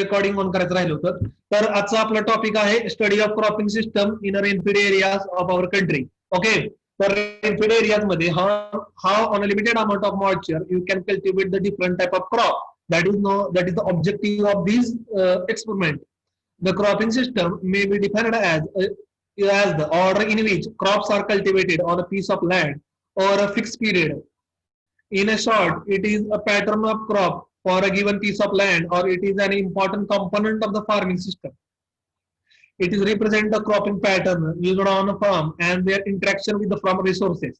Recording on करायचं राहिलं होतं. तर आजचा आपला टॉपिक आहे study of cropping system in rainfed areas of our country. Okay, तर रेनफीड एरियाज मध्ये how on a limited amount of moisture you can cultivate the different type of crop. That is the objective of these experiment. The cropping system may be defined as the order in which crops are cultivated on a piece of land or a fixed period. In a short, it is a pattern of crop for a given piece of land, or it is an important component of the farming system. It is represent the cropping pattern used on a farm and their interaction with the farm resources,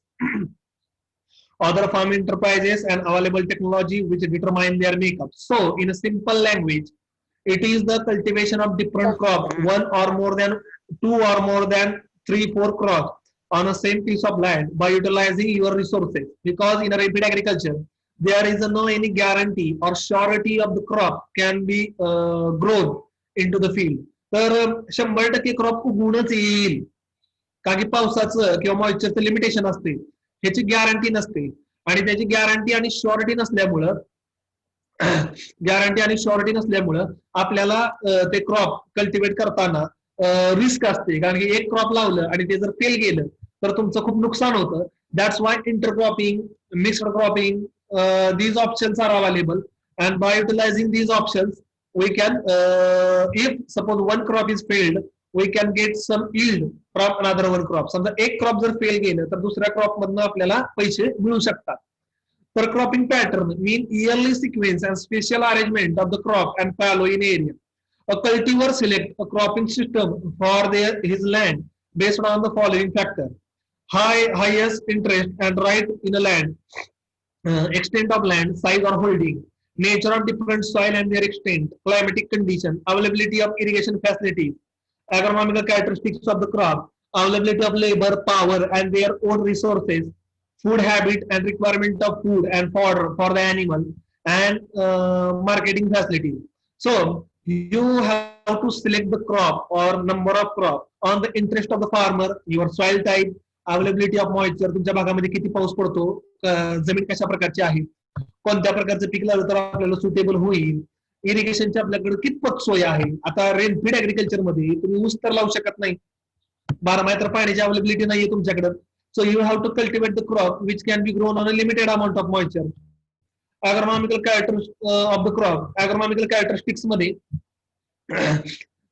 other farm enterprises and available technology which determine their makeup. So, in a simple language, it is the cultivation of different crops, one or more than two or more than 3-4 crops on a same piece of land by utilizing your resources. Because in a rapid agriculture, there is no any guarantee or surety of the crop can be grown into the field. तर 100% crop उगवूनच येईल, कारण की पावसाचं किंवा मॉइश्चरचं limitation असते, ह्याची guarantee नसते. आणि त्याची गॅरंटी आणि श्युरिटी नसल्यामुळं आपल्याला ते क्रॉप कल्टिवेट करताना रिस्क असते, कारण की एक क्रॉप लावलं आणि ते जर फेल गेलं तर तुमचं खूप नुकसान होतं. That's why intercropping, mixed cropping, these options are available, and by utilizing these options we can if suppose one crop is failed, we can get some yield from another one crop. समजा एक crop जर fail गेलं तर दुसऱ्या crop मधनं आपल्याला पैसे मिळू शकतात. तर cropping pattern mean yearly sequence and special arrangement of the crop and fallow in area. A cultivar select a cropping system for his land based on the following factor: highest interest and right in a land, extent of land, size or holding, nature of different soil and their extent, climatic condition, availability of irrigation facilities, agronomical characteristics of the crop, availability of labor, power and their own resources, food habit and requirement of food and fodder for the animal, and marketing facilities. So you have to select the crop or number of crop on the interest of the farmer, your soil type, availability of moisture, तुमच्या भागामध्ये किती पाऊस पडतो, जमीन कशा प्रकारची आहे, कोणत्या प्रकारचं पीक लावलं तर आपल्याला सुटेबल होईल, इरिगेशनची आपल्याकडे कितपत सोय आहे. आता रेनफीड अग्रिकल्चर मध्ये तुम्ही ऊस तर लावू शकत नाही, 12 महिने तर पाण्याची अवेलेबिलिटी नाहीये तुमच्याकडे. So you have to cultivate the crop which can be grown on a limited amount of moisture. Agronomical of the crop, agronomical characteristics मध्ये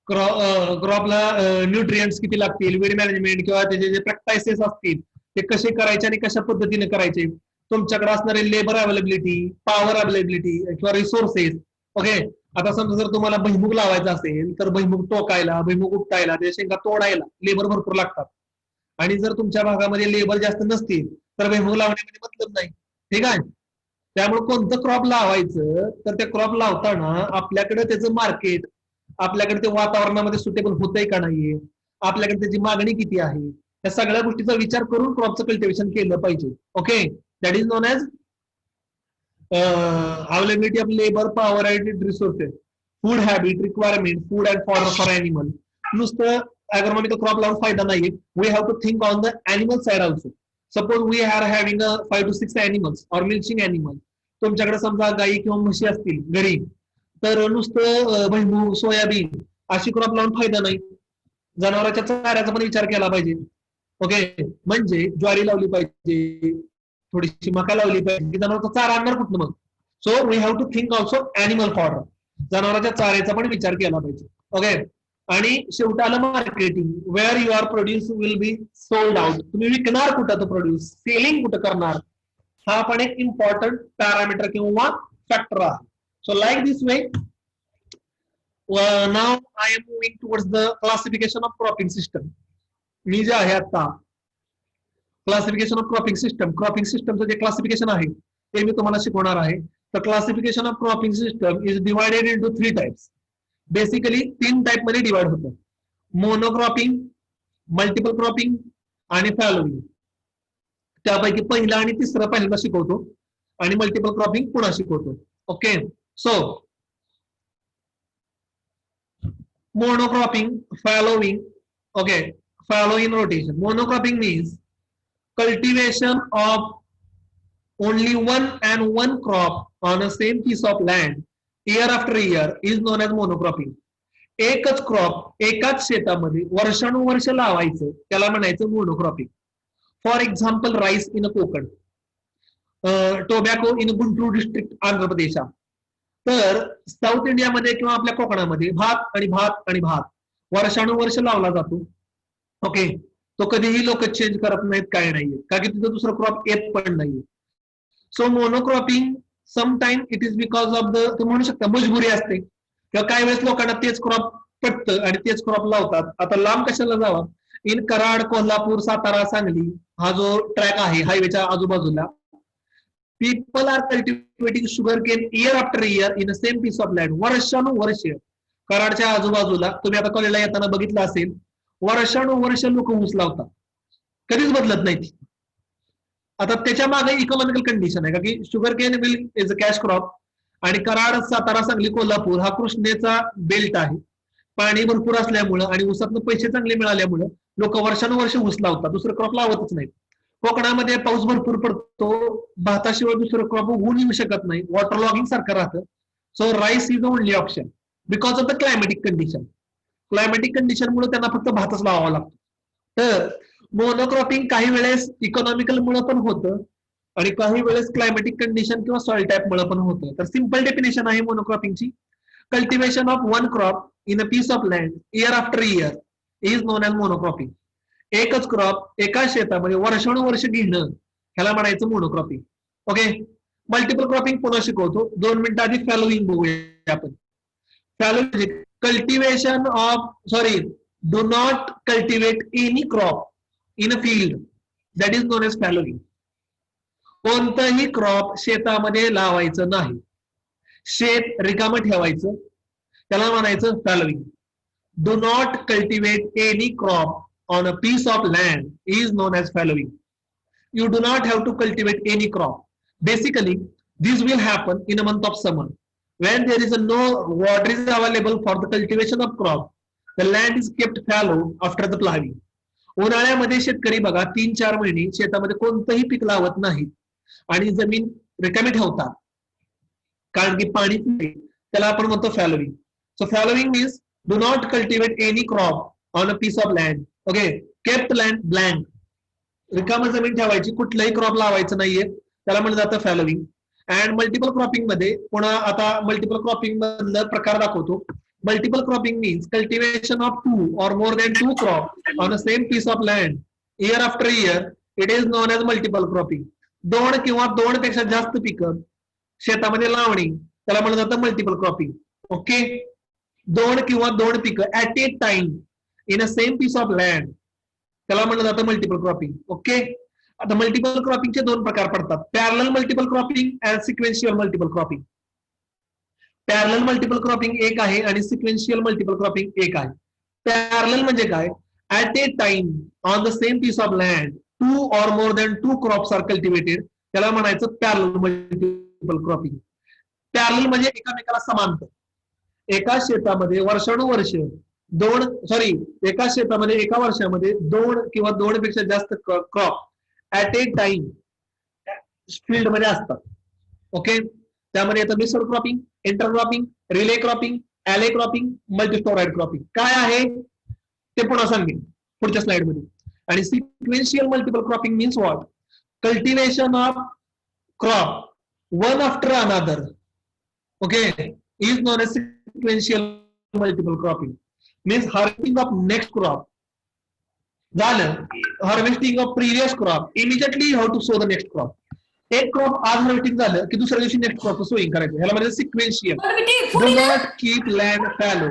क्रॉपला न्यूट्रिएंट्स किती लागतील, वीड मॅनेजमेंट किंवा त्याचे जे प्रॅक्टिसेस असतील ते कसे करायचे आणि कशा पद्धतीने करायचे, तुमच्याकडे असणारे लेबर अवेलेबिलिटी, पॉवर अवेलेबिलिटी किंवा रिसोर्सेस. ओके, आता समजा जर तुम्हाला भुईमुग लावायचा असेल तर भुईमुग टोकायला, भुईमुग उपटायला, त्या शेंगा तोडायला लेबर भरपूर लागतात. आणि जर तुमच्या भागामध्ये लेबर जास्त नसतील तर भुईमुग लावण्यामध्ये मतलब नाही. ठीक आहे, त्यामुळे कोणतं क्रॉप लावायचं तर त्या क्रॉप लावताना आपल्याकडे त्याचं मार्केट, आपल्याकडे ते वातावरणामध्ये सुटेबल होतंय का नाहीये, आपल्याकडे त्याची मागणी किती आहे, या सगळ्या गोष्टीचा विचार करून क्रॉपचं कल्टिवेशन केलं पाहिजे. Okay, that is known as availability of labor, power and resources, food habit, requirement, food and fodder for animal. नुसतं agronomical crop लावून फायदा नाही, we have to think on the animal side also. Suppose we are having a 5 to 6 animals or milching animal. तुमच्याकडे समजा गाई किंवा म्हशी असतील घरी, तर नुसतं भुईमूग, सोयाबीन अशी क्रॉप लावून फायदा नाही, जनावरांच्या चाऱ्याचा पण विचार केला पाहिजे. ओके, म्हणजे ज्वारी लावली पाहिजे, थोडीशी मका लावली पाहिजे, जनावरांचा चारा आणणार कुठं मग. So we have to think also animal fodder, जनावरांच्या चाऱ्याचा पण विचार केला पाहिजे. ओके, आणि शेवटी आलं marketing, where your produce will be sold out, तुम्ही विकणार कुठं तो प्रोड्यूस, सेलिंग कुठं करणार, हा पण एक इम्पॉर्टंट पॅरामीटर किंवा फॅक्टर आहे. So like this way now I am moving towards the classification of cropping system. मी जे आहे आता classification of cropping system, cropping सिस्टमचं जे क्लासिफिकेशन आहे ते मी तुम्हाला शिकवणार आहे. तर classification of cropping system is divided into 3 types. Basically 3 type मध्ये डिवाइड होतं: मोनोक्रॉपिंग, मल्टिपल क्रॉपिंग आणि फॅलोइंग. त्यापैकी पहिला आणि तिसरा पहिल्यांदा शिकवतो आणि मल्टिपल क्रॉपिंग पुन्हा शिकवतो. Okay, so monocropping, following, okay, following rotation. Monocropping means cultivation of only one crop on a same piece of land year after year is known as monocropping. एकच क्रॉप एकाच शेतामध्ये वर्षानुवर्ष लावायचं त्याला म्हणायचं monocropping. For example rice in Konkan, tobacco in Guntur district Andhra प्रदेशात. तर south इंडियामध्ये किंवा आपल्या कोकणामध्ये भात आणि भात आणि भात वर्षानुवर्ष लावला जातो. ओके, तो कधीही लोक चेंज करत नाहीत, काय नाहीये, का की तिथं दुसरं क्रॉप येत पण नाहीये. So monocropping sometime it is because of the, तुम्ही म्हणू शकता मजबुरी असते, किंवा काही वेळेस लोकांना तेच क्रॉप पटतं आणि तेच क्रॉप लावतात. आता लांब कशाला जावा, इन कराड, कोल्हापूर, सातारा, सांगली हा जो ट्रॅक आहे हायवेच्या आजूबाजूला, people are cultivating sugarcane year after year in the same piece of land. वर्षानुवर्ष कराडच्या आजूबाजूला तुम्ही आता कॉलेजला येताना बघितलं असेल, वर्षानुवर्ष लोक ऊस लावतात, कधीच बदलत नाही. आता त्याच्या मागे इकॉनॉमिकल कंडिशन आहे, का की sugarcane will is a cash crop, आणि कराड, सातारा, सांगली, कोल्हापूर हा कृष्णेचा बेल्ट आहे. पाणी भरपूर असल्यामुळं आणि ऊसातनं पैसे चांगले मिळाल्यामुळं लोक वर्षानुवर्ष ऊस लावतात, दुसरं क्रॉप लावतच नाहीत. कोकणामध्ये पाऊस भरपूर पडतो, भाताशिवाय दुसरं क्रॉप उगवून येऊ शकत नाही, वॉटर लॉगिंग सारखं राहतं. So rice is the only option because of the climatic condition. Climatic condition मुळे त्यांना फक्त भातच लावावा लागतो. तर मोनोक्रॉपिंग काही वेळेस इकॉनॉमिकल मुळे पण होतं आणि काही वेळेस क्लायमॅटिक कंडिशन किंवा सॉइल टाईप मुळे पण होतं. तर सिंपल डेफिनेशन आहे मोनोक्रॉपिंगची, cultivation of one crop in a piece of land year after year is known as monocropping. एकच क्रॉप एका शेतामध्ये वर्षानुवर्ष घेणं ह्याला म्हणायचं मोनोक्रॉपिंग. ओके, मल्टिपल क्रॉपिंग पुन्हा शिकवतो. 2 मिनिटं आधी फॅलोइंग बघूया आपण. Fallowing cultivation of, sorry, do not cultivate any crop in a field, that is known as fallowing. कोणतंही क्रॉप शेतामध्ये लावायचं नाही, शेत रिकामं ठेवायचं, त्याला म्हणायचं fallowing. Do not cultivate any crop on a piece of land is known as fallowing. You do not have to cultivate any crop. Basically, this will happen in a month of summer when there is no water is available for the cultivation of crop. The land is kept fallow after the plowing. उन्हाळ्यामध्ये शेतकरी बघा 3-4 महिने शेतामध्ये कोणतंही पीक लावत नाहीत आणि जमीन रिकामी ठेवतात, कारण की पाणीच नाही. त्याला आपण म्हणतो fallowing. So fallowing means do not cultivate any crop on a piece of land. Okay, kept land blank, रिकामी जमीन ठेवायची, कुठलंही क्रॉप लावायचं नाहीये, त्याला म्हणलं जातं फॅलोइंग. अँड मल्टिपल क्रॉपिंग मध्ये पुन्हा आता मल्टिपल क्रॉपिंग मधलं प्रकार दाखवतो. Multiple cropping means cultivation of 2 or more than 2 crop on a same piece of land year after year, it is known as multiple cropping. 2 किंवा 2 पेक्षा जास्त पिकं शेतामध्ये लावणी त्याला म्हणलं जातं मल्टिपल क्रॉपिंग. ओके, 2 किंवा 2 पिकं at a time in a same piece of land त्याला म्हणलं जातं मल्टिपल क्रॉपिंग. ओके, आता मल्टिपल क्रॉपिंगचे 2 प्रकार पडतात, parallel multiple cropping and sequential multiple cropping. Parallel multiple cropping एक आहे आणि सिक्वेन्शियल मल्टिपल क्रॉपिंग एक आहे. पॅरलल म्हणजे काय, at a time on the same piece of land 2 or more than 2 crops are cultivated, त्याला म्हणायचं पॅरलल मल्टिपल क्रॉपिंग. पॅरलल म्हणजे एकामेकाला समांतर, एका शेतामध्ये वर्षानुवर्ष एका शेतामध्ये एका वर्षामध्ये 2 किंवा 2 पेक्षा जास्त crop at a time field मध्ये असतात. ओके, त्यामध्ये येतं mixed cropping, intercropping, relay cropping, alley cropping, multistoried cropping. काय आहे ते पुन्हा सांगेन पुढच्या स्लाइड मध्ये. आणि sequential multiple cropping means what, cultivation of crop one after another. Okay, is known as sequential multiple cropping. Means harvesting of next crop झालं, harvesting of previous crop, immediately how to sow the next crop. एक crop आज harvesting झालं की दुसऱ्या दिवशी next crop sowing करायचं, ह्याला म्हणजे sequential. Do not keep land fallow,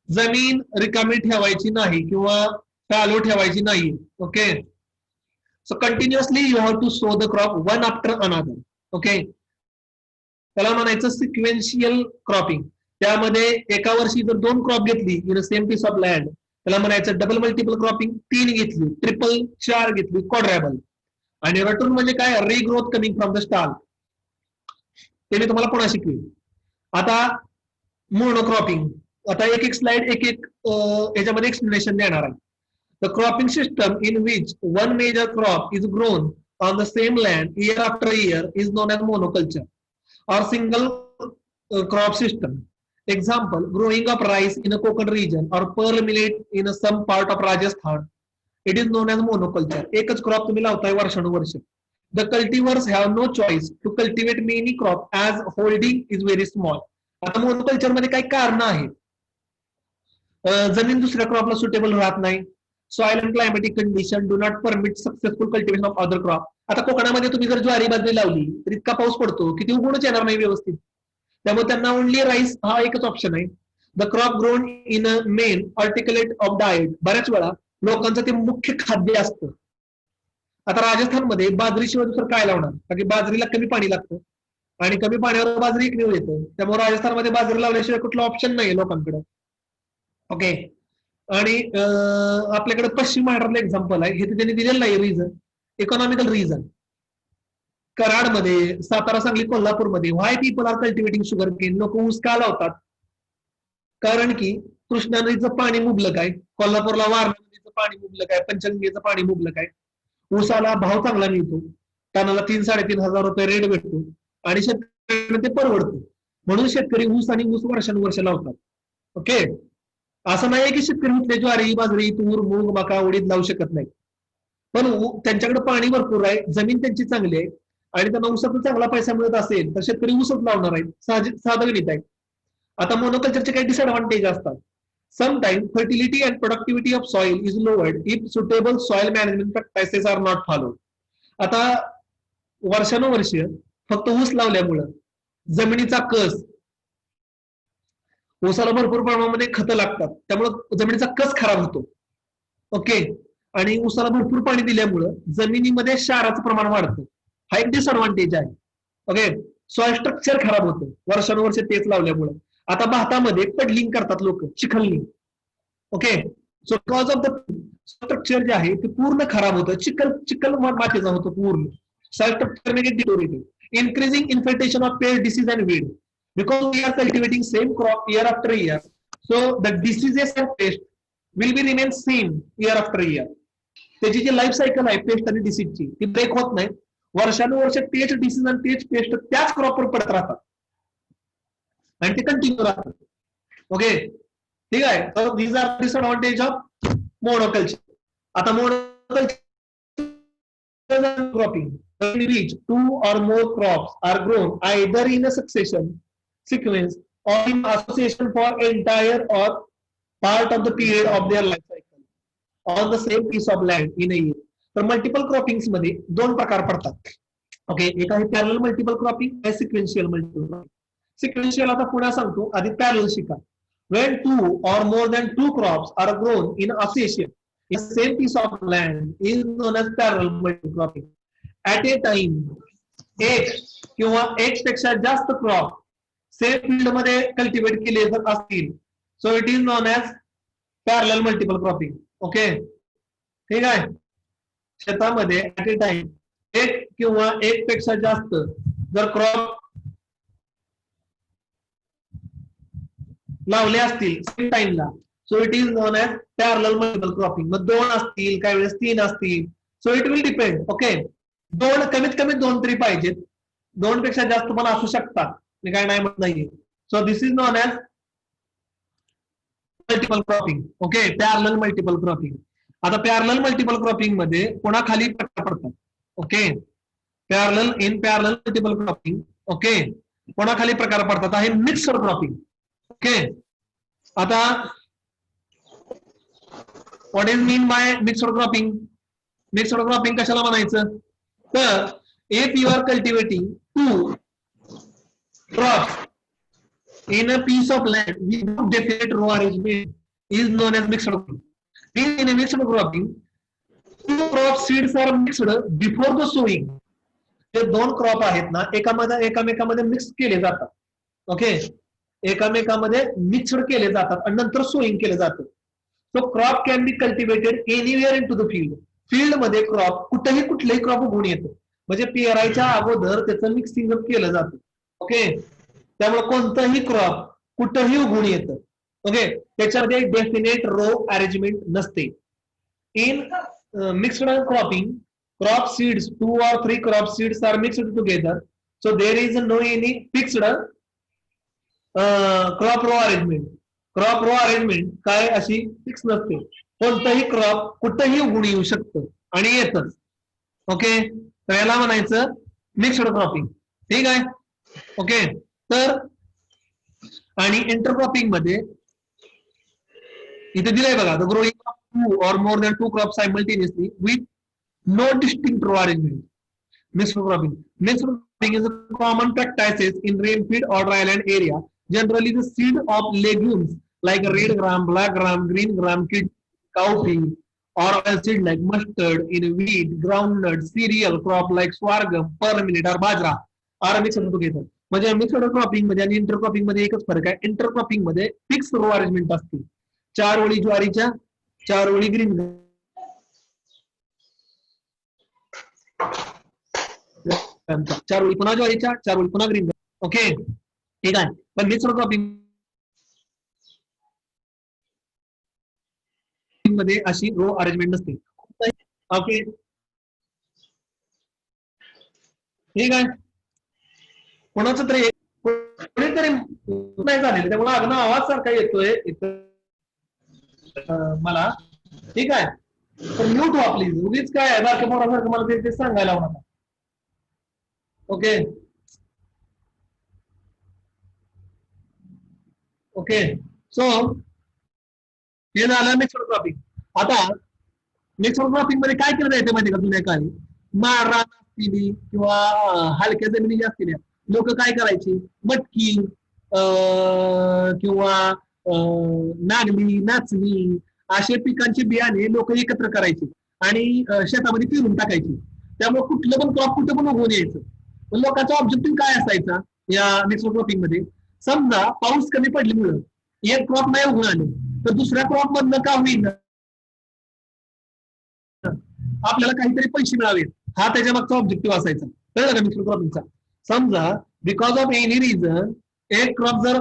जमीन रिकामी ठेवायची नाही किंवा फॅलो ठेवायची नाही. Okay, so continuously you have to sow the crop one after another. Okay, त्याला म्हणायचं सिक्वेन्शियल क्रॉपिंग. त्यामध्ये एका वर्षी जर 2 क्रॉप घेतली in same piece of land त्याला म्हणायचं डबल मल्टिपल क्रॉपिंग. 3 घेतली, ट्रिपल, 4 घेतली, क्वाड्रॅबल. आणि रटून म्हणजे काय, regrowth coming from the start, ते मी तुम्हाला पुन्हा शिकवेन. आता मोनोक्रॉपिंग, आता एक स्लाइड एक याच्यामध्ये एक्सप्लेनेशन देणार आहे. The cropping system in which one major crop is grown on the same land year after year is known as monoculture. और single crop system. Example, growing of rice in a Konkan region or pearl millet in some part of Rajasthan. It is known as monoculture. एकच crop तुम्ही लावताय वर्षानुवर्ष. The cultivars have no choice to cultivate many crop as holding is very small. आता monoculture मध्ये काही कारण आहेत. जमीन दुसऱ्या क्रॉपला सुटेबल राहत नाही. Soil and climatic condition do not permit successful cultivation of other crop. आता कोकणामध्ये तुम्ही जर ज्वारी बाजरी लावली तर इतका पाऊस पडतो की ती उगवूनच येणार नाही व्यवस्थित. त्यामुळे त्यांना ओनली राईस हा एकच ऑप्शन आहे. The crop grown in a main articulate of diet. बऱ्याच वेळा लोकांचं ते मुख्य खाद्य असतं. आता राजस्थानमध्ये बाजरीशिवाय दुसरं काय लावणार, कारण की बाजरीला कमी पाणी लागतं आणि कमी पाण्यावर बाजरी इकडे येतं. त्यामुळे राजस्थानमध्ये बाजरी लावल्याशिवाय कुठलं ऑप्शन नाही लोकांकडे. ओके. आणि आपल्याकडे पश्चिम महाराष्ट्रातलं एक्झाम्पल आहे, हे तर त्यांनी दिलेलं नाही रिझन, इकॉनॉमिकल रिझन. कराडमध्ये, सातारा, सांगली, कोल्हापूरमध्ये why people are cultivating sugar cane. लोक ऊस का लावतात? कारण की कृष्णा नदीचं पाणी मुबलक आहे, कोल्हापूरला वारणा नदीचं पाणी मुबलक आहे, पंचगंगेचं पाणी मुबलक आहे. ऊसाला भाव चांगला मिळतो, टनाला 3-3.5 हजार रेट भेटतो आणि शेतकऱ्यांना ते परवडतं. म्हणून शेतकरी ऊस आणि ऊस वर्षानुवर्ष लावतात. ओके. असं नाही की शेतकरी उठले ज्वारी बाजरी तूर मूग मका उडीद लावू शकत नाही, पण त्यांच्याकडे पाणी भरपूर आहे, जमीन त्यांची चांगली आहे आणि त्यांना ऊसातून चांगला पैसा मिळत असेल तर शेतकरी ऊसच लावणार आहेत. साधं गणित आहे. आता मोनोकल्चरचे काही डिसएडव्हान्टेज असतात. Sometimes fertility and productivity of soil is lowered if suitable soil management practices are not followed. आता वर्षानुवर्ष फक्त ऊस लावल्यामुळं जमिनीचा कस, ऊसाला भरपूर प्रमाणामध्ये खतं लागतात त्यामुळं जमिनीचा कस खराब होतो. ओके. आणि ऊसाला भरपूर पाणी दिल्यामुळं जमिनीमध्ये क्षाराचं प्रमाण वाढतं. हा एक डिसएडव्हान्टेज आहे. ओके. सॉइल स्ट्रक्चर खराब होतं वर्षानुवर्ष तेच लावल्यामुळं. आता भातामध्ये पडलिंग करतात लोक, चिखलनी. Okay. So cause of the structure जे आहे ते पूर्ण खराब होतं, चिखल मातीचा होतो पूर्ण. Soil structure deteriorated. Increasing infestation of pest disease and weed because we are cultivating same crop year after year, so the diseases and pest will be remain same year after year. त्याची जी life cycle आहे paste आणि डिसीजची ती break होत नाही. वर्षानुवर्ष तेच disease आणि तेच पेस्ट त्याच क्रॉपवर पडत राहतात आणि ते कंटिन्यू राहतात. ओके. ठीक आहे. तर these are disadvantage of monoculture. आता monoculture cropping in which 2 or more crops are grown either in a sequence or in association for entire or part of the period of their life cycle on the same piece of land in a year. तर multiple क्रॉपिंग्स मध्ये दोन प्रकार पडतात. Okay. एक आहे parallel multiple cropping आणि sequential multiple cropping. Sequential आता पुन्हा सांगतो, आधी पॅरलल शिका. when 2 or more than 2 crops are grown in association in the same piece of land is known as parallel multiple cropping. At a time एक किंवा एक पेक्षा जास्त क्रॉप सेम फील्ड मध्ये कल्टिवेट केले जर असतील, so it is known age parallel multiple cropping. Okay. ठीक आहे. शेतामध्ये ऍट ए टाइम एक किंवा एक पेक्षा जास्त जर क्रॉप लावले असतील सेम टाइमला, so it is known age parallel multiple cropping. मग 2 असतील, काही वेळेस 3 असतील, so it will depend. Okay. कमीत कमी 2 तरी पाहिजेत, 2 पेक्षा जास्त पण असू शकतात, मी काय नाही म्हणत नाहीये. So this is known as multiple cropping. Okay. Parallel multiple cropping. आता पॅरलल मल्टिपल क्रॉपिंग मध्ये कोणाखाली प्रकार पडतात? Okay. Parallel multiple cropping. Okay. कोणाखाली प्रकार पडतात? आहे मिक्सड क्रॉपिंग. ओके. आता what is mean by mixed cropping? Mixed cropping कशाला म्हणायचं? तर if you are cultivating 2 crops in a piece of land with definite row arrangement is known as mixed cropping. In a mixed cropping, 2 crop seeds are mixed before the sowing. जे 2 crop आहेत ना एकामेकामध्ये mix केले जातात. Okay. एकामेकामध्ये mixed केले जातात आणि नंतर sowing केलं जातं. So crop can be cultivated anywhere into the field. Field मध्ये क्रॉप कुठलेही क्रॉप उगवून येतो, म्हणजे पेरायच्या अगोदर त्याचं मिक्सिंग केलं जातं. ओके. त्यामुळे कोणतंही क्रॉप कुठंही उगवून येतं. ओके. त्याच्यामध्ये डेफिनेट रो अरेंजमेंट नसते. In mixed cropping, crop seeds 2 or 3 crop seeds are mixed together, so there is no any fixed crop row arrangement. Crop row arrangement काय अशी फिक्स नसते. कोणतंही क्रॉप कुठंही उगून येऊ शकतं आणि येतच. ओके, तर याला म्हणायचं मिक्सड क्रॉपिंग. ठीक आहे. ओके, तर आणि इंटरक्रॉपिंग मध्ये इथे दिलंय बघा, the growing of 2 or more than 2 crops simultaneously with no distinct row arrangement. Mixed cropping. Mixed cropping is a common practice in rain-fed or dryland area. Generally, the seed of legumes like red gram, black gram, green gram, cowpea, or oil seed like mustard, in wheat, groundnut, cereal crop like sorghum, pearl millet or bajra are mixed together. म्हणजे mixed cropping मध्ये आणि intercropping मध्ये एकच फरक आहे. Intercropping मध्ये fix row arrangement असते. 4 ओळी ज्वारीच्या, 4 ओळी ग्रीन, 4 ओळी पुन्हा ज्वारीच्या, 4 ओळी पुन्हा ग्रीन. ओके, ठीक आहे. पण मिक्सड क्रॉपिंग मध्ये अशी रो अरेंजमेंट नसते. ओके, ठीक आहे. कोणाचं तरी कोणीतरी नाही झालेलं, त्यामुळे अगदी आवाज सारखा येतोय मला. ठीक आहे, तर म्यूट व्हा प्लीज. उगीच काय आहे बारक्या पोरासारखं मला ते सांगायला हवं. ओके ओके, सो हे झालं मिक्सड क्रॉपिंग. आता मिक्सड क्रॉपिंग मध्ये काय केलं जायचं माहिती का जुन्या काळी? रान असतील किंवा हलक्या जमिनी ज्या असतील लोक काय करायची, मटकी किंवा नागली, नाचणी असे पिकांची बियाणे लोक एकत्र करायची आणि शेतामध्ये पेरून टाकायची. त्यामुळे कुठलं पण क्रॉप कुठं पण उगवून यायचं. पण लोकांचा ऑब्जेक्टिव्ह काय असायचा या मिक्सड क्रॉपिंग मध्ये? समजा पाऊस कमी पडल्यामुळं एक क्रॉप नाही उगवून आले तर दुसऱ्या क्रॉप मधनं का होईल आपल्याला काहीतरी पैसे मिळावेत, हा त्याच्या मागचा ऑब्जेक्टिव्ह असायचा. कळलं का मिक्सड क्रॉपिंगचा? समजा बिकॉज ऑफ एनी रिझन एक क्रॉप जर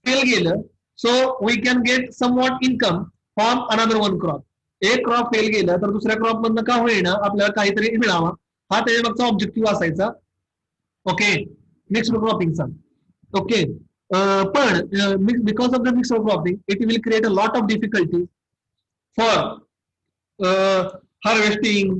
फेल गेलं, so we can get somewhat income from another one crop. एक क्रॉप फेल गेलं तर दुसऱ्या क्रॉप मधनं का होईना आपल्याला काहीतरी मिळावा, हा त्याच्या मागचा ऑब्जेक्टिव्ह असायचा. ओके, मिक्सड क्रॉपिंगचा. ओके, पण because of the mixed cropping it will create a lot of difficulty for harvesting,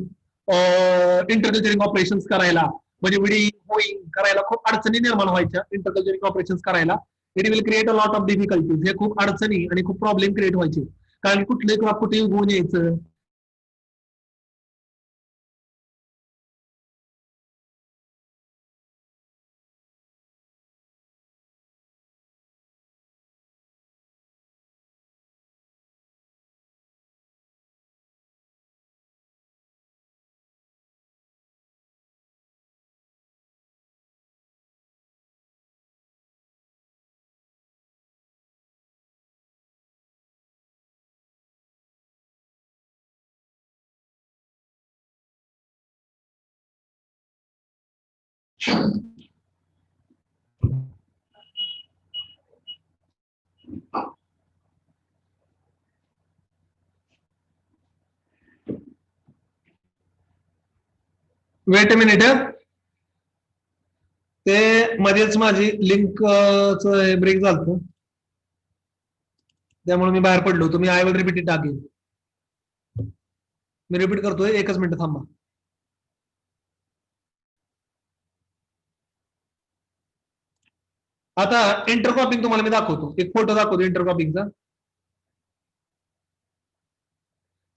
interculturing operations करायला, म्हणजे विडिंग होईंग करायला खूप अडचणी निर्माण व्हायच्या इंटरकल्चरिंग ऑपरेशन्स करायला. It will create a lot of difficulties. हे खूप अडचणी आणि खूप प्रॉब्लेम क्रिएट व्हायचे, कारण कुठलंही क्रॉप कुठे उगवून यायचं. वेट अ मिनिट, ते मध्येच माझी लिंक ब्रेक झालं त्यामुळे मी बाहेर पडलो. तुम्ही I will repeat it again. Me repeat करतोय, एकच मिनिट थांबा. आता इंटरक्रॉपिंग तुम्हाला मी दाखवतो, एक फोटो दाखवतो इंटरक्रॉपिंगचा.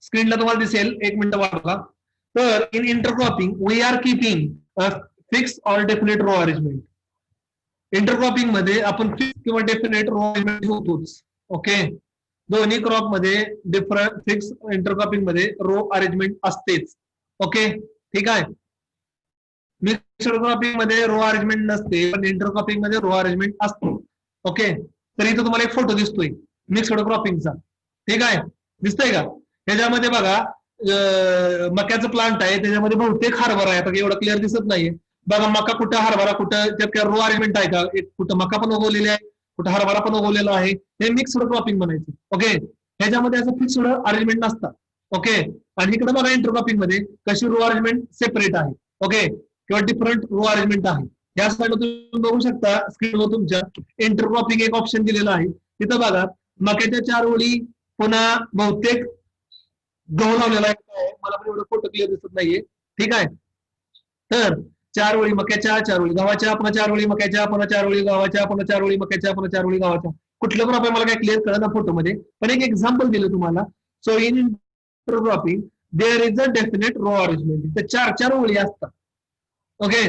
स्क्रीनला तुम्हाला दिसेल, एक मिनिट वाट बघा. तर in intercropping we are keeping fix or definite row arrangement. Intercropping मध्ये आपण फिक्स किंवा डेफिनेट रो अरेंजमेंट होतोच. ओके, दोन्ही क्रॉप मध्ये डिफरंट फिक्स इंटरक्रॉपिंग मध्ये रो अरेंजमेंट असतेच. ओके, ठीक आहे. मिक्सड क्रॉपिंग मध्ये रो अरेंजमेंट नसते, पण इंटरक्रॉपिंग मध्ये रो अरेंजमेंट असतो. ओके, तर इथं तुम्हाला एक फोटो दिसतोय मिक्सड क्रॉपिंगचा. ठीक आहे, दिसतोय का? त्याच्यामध्ये बघा मक्याचं प्लांट आहे, त्याच्यामध्ये बहुतेक हरभरा आहे. आता एवढं क्लिअर दिसत नाहीये. बघा मका कुठं, हरभरा कुठं, त्यात रो अरेंजमेंट आहे का? कुठं मका पण उगवलेली आहे, कुठं हरभरा पण उगवलेला आहे. हे मिक्सड क्रॉपिंग म्हणायचं. ओके, ह्याच्यामध्ये असं फिक्स्ड अरेंजमेंट नसतात. ओके, आणि इकडे बघा इंटरक्रॉपिंग मध्ये कशी रो अरेंजमेंट सेपरेट आहे. ओके, किंवा डिफरंट रो अरेंजमेंट आहे. या साईडला तुम्ही बघू शकता स्क्रीनवर तुमच्या इंटरक्रॉपिंग एक ऑप्शन दिलेला आहे. तिथं बघा मक्याच्या 4 ओळी, पुन्हा बहुतेक गहू लावलेला आहे. मला पण एवढं फोटो क्लिअर दिसत नाहीये. ठीक आहे. तर 4 ओळी मक्याच्या, 4 ओळी गव्हाच्या, पुन्हा 4 ओळी मक्याच्या, पुन्हा 4 ओळी गव्हाच्या, पुन्हा 4 ओळी मक्याच्या, पुन्हा 4 ओळी गव्हाच्या. कुठलं क्रॉप आहे मला काय क्लिअर कळलं ना फोटोमध्ये, पण एक एक्झाम्पल दिलं तुम्हाला. So in intercropping there is a definite row arrangement. तर 4 ओळी असतात. ओके,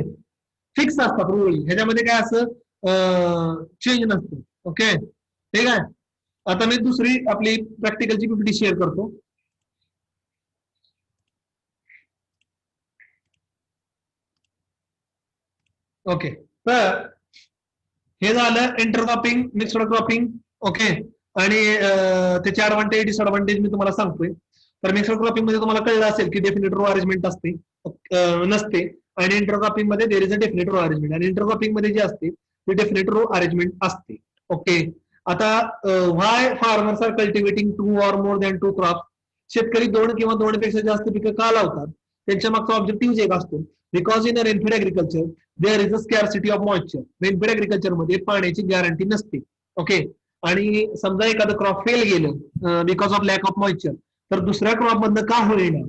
फिक्स असतात ओळी, ह्याच्यामध्ये काय असं चेंज नसतं. ओके, ठीक आहे. आता मी दुसरी आपली प्रॅक्टिकलची पीपीटी शेअर करतो. ओके, तर हे झालं इंटरक्रॉपिंग, मिक्सड क्रॉपिंग. ओके, आणि त्याचे ऍडव्हान्टेज डिसएडव्हान्टेज मी तुम्हाला सांगतोय. तर मिक्सड क्रॉपिंग मध्ये तुम्हाला कळलं असेल की डेफिनेट रो अरेंजमेंट असते नसते, आणि इंटरक्रॉपिंग मध्ये there is a definite row arrangement, आणि इंटरक्रॉपिंग मध्ये जे असते ते डेफिनेट रो अरेंजमेंट असते. ओके, आता why farmers are cultivating 2 or more than 2 crops. शेतकरी 2 किंवा 2 पेक्षा जास्त पिकं का लावतात, त्यांच्या मागचा ऑब्जेक्टिव्ह एक असतो. Because in rainfed agriculture there is a scarcity of moisture. Rainfed agriculture मध्ये पाण्याची गॅरंटी नसते. ओके, आणि समजा एखादं क्रॉप फेल गेलं because of lack of moisture, तर दुसऱ्या क्रॉप मधनं का होईना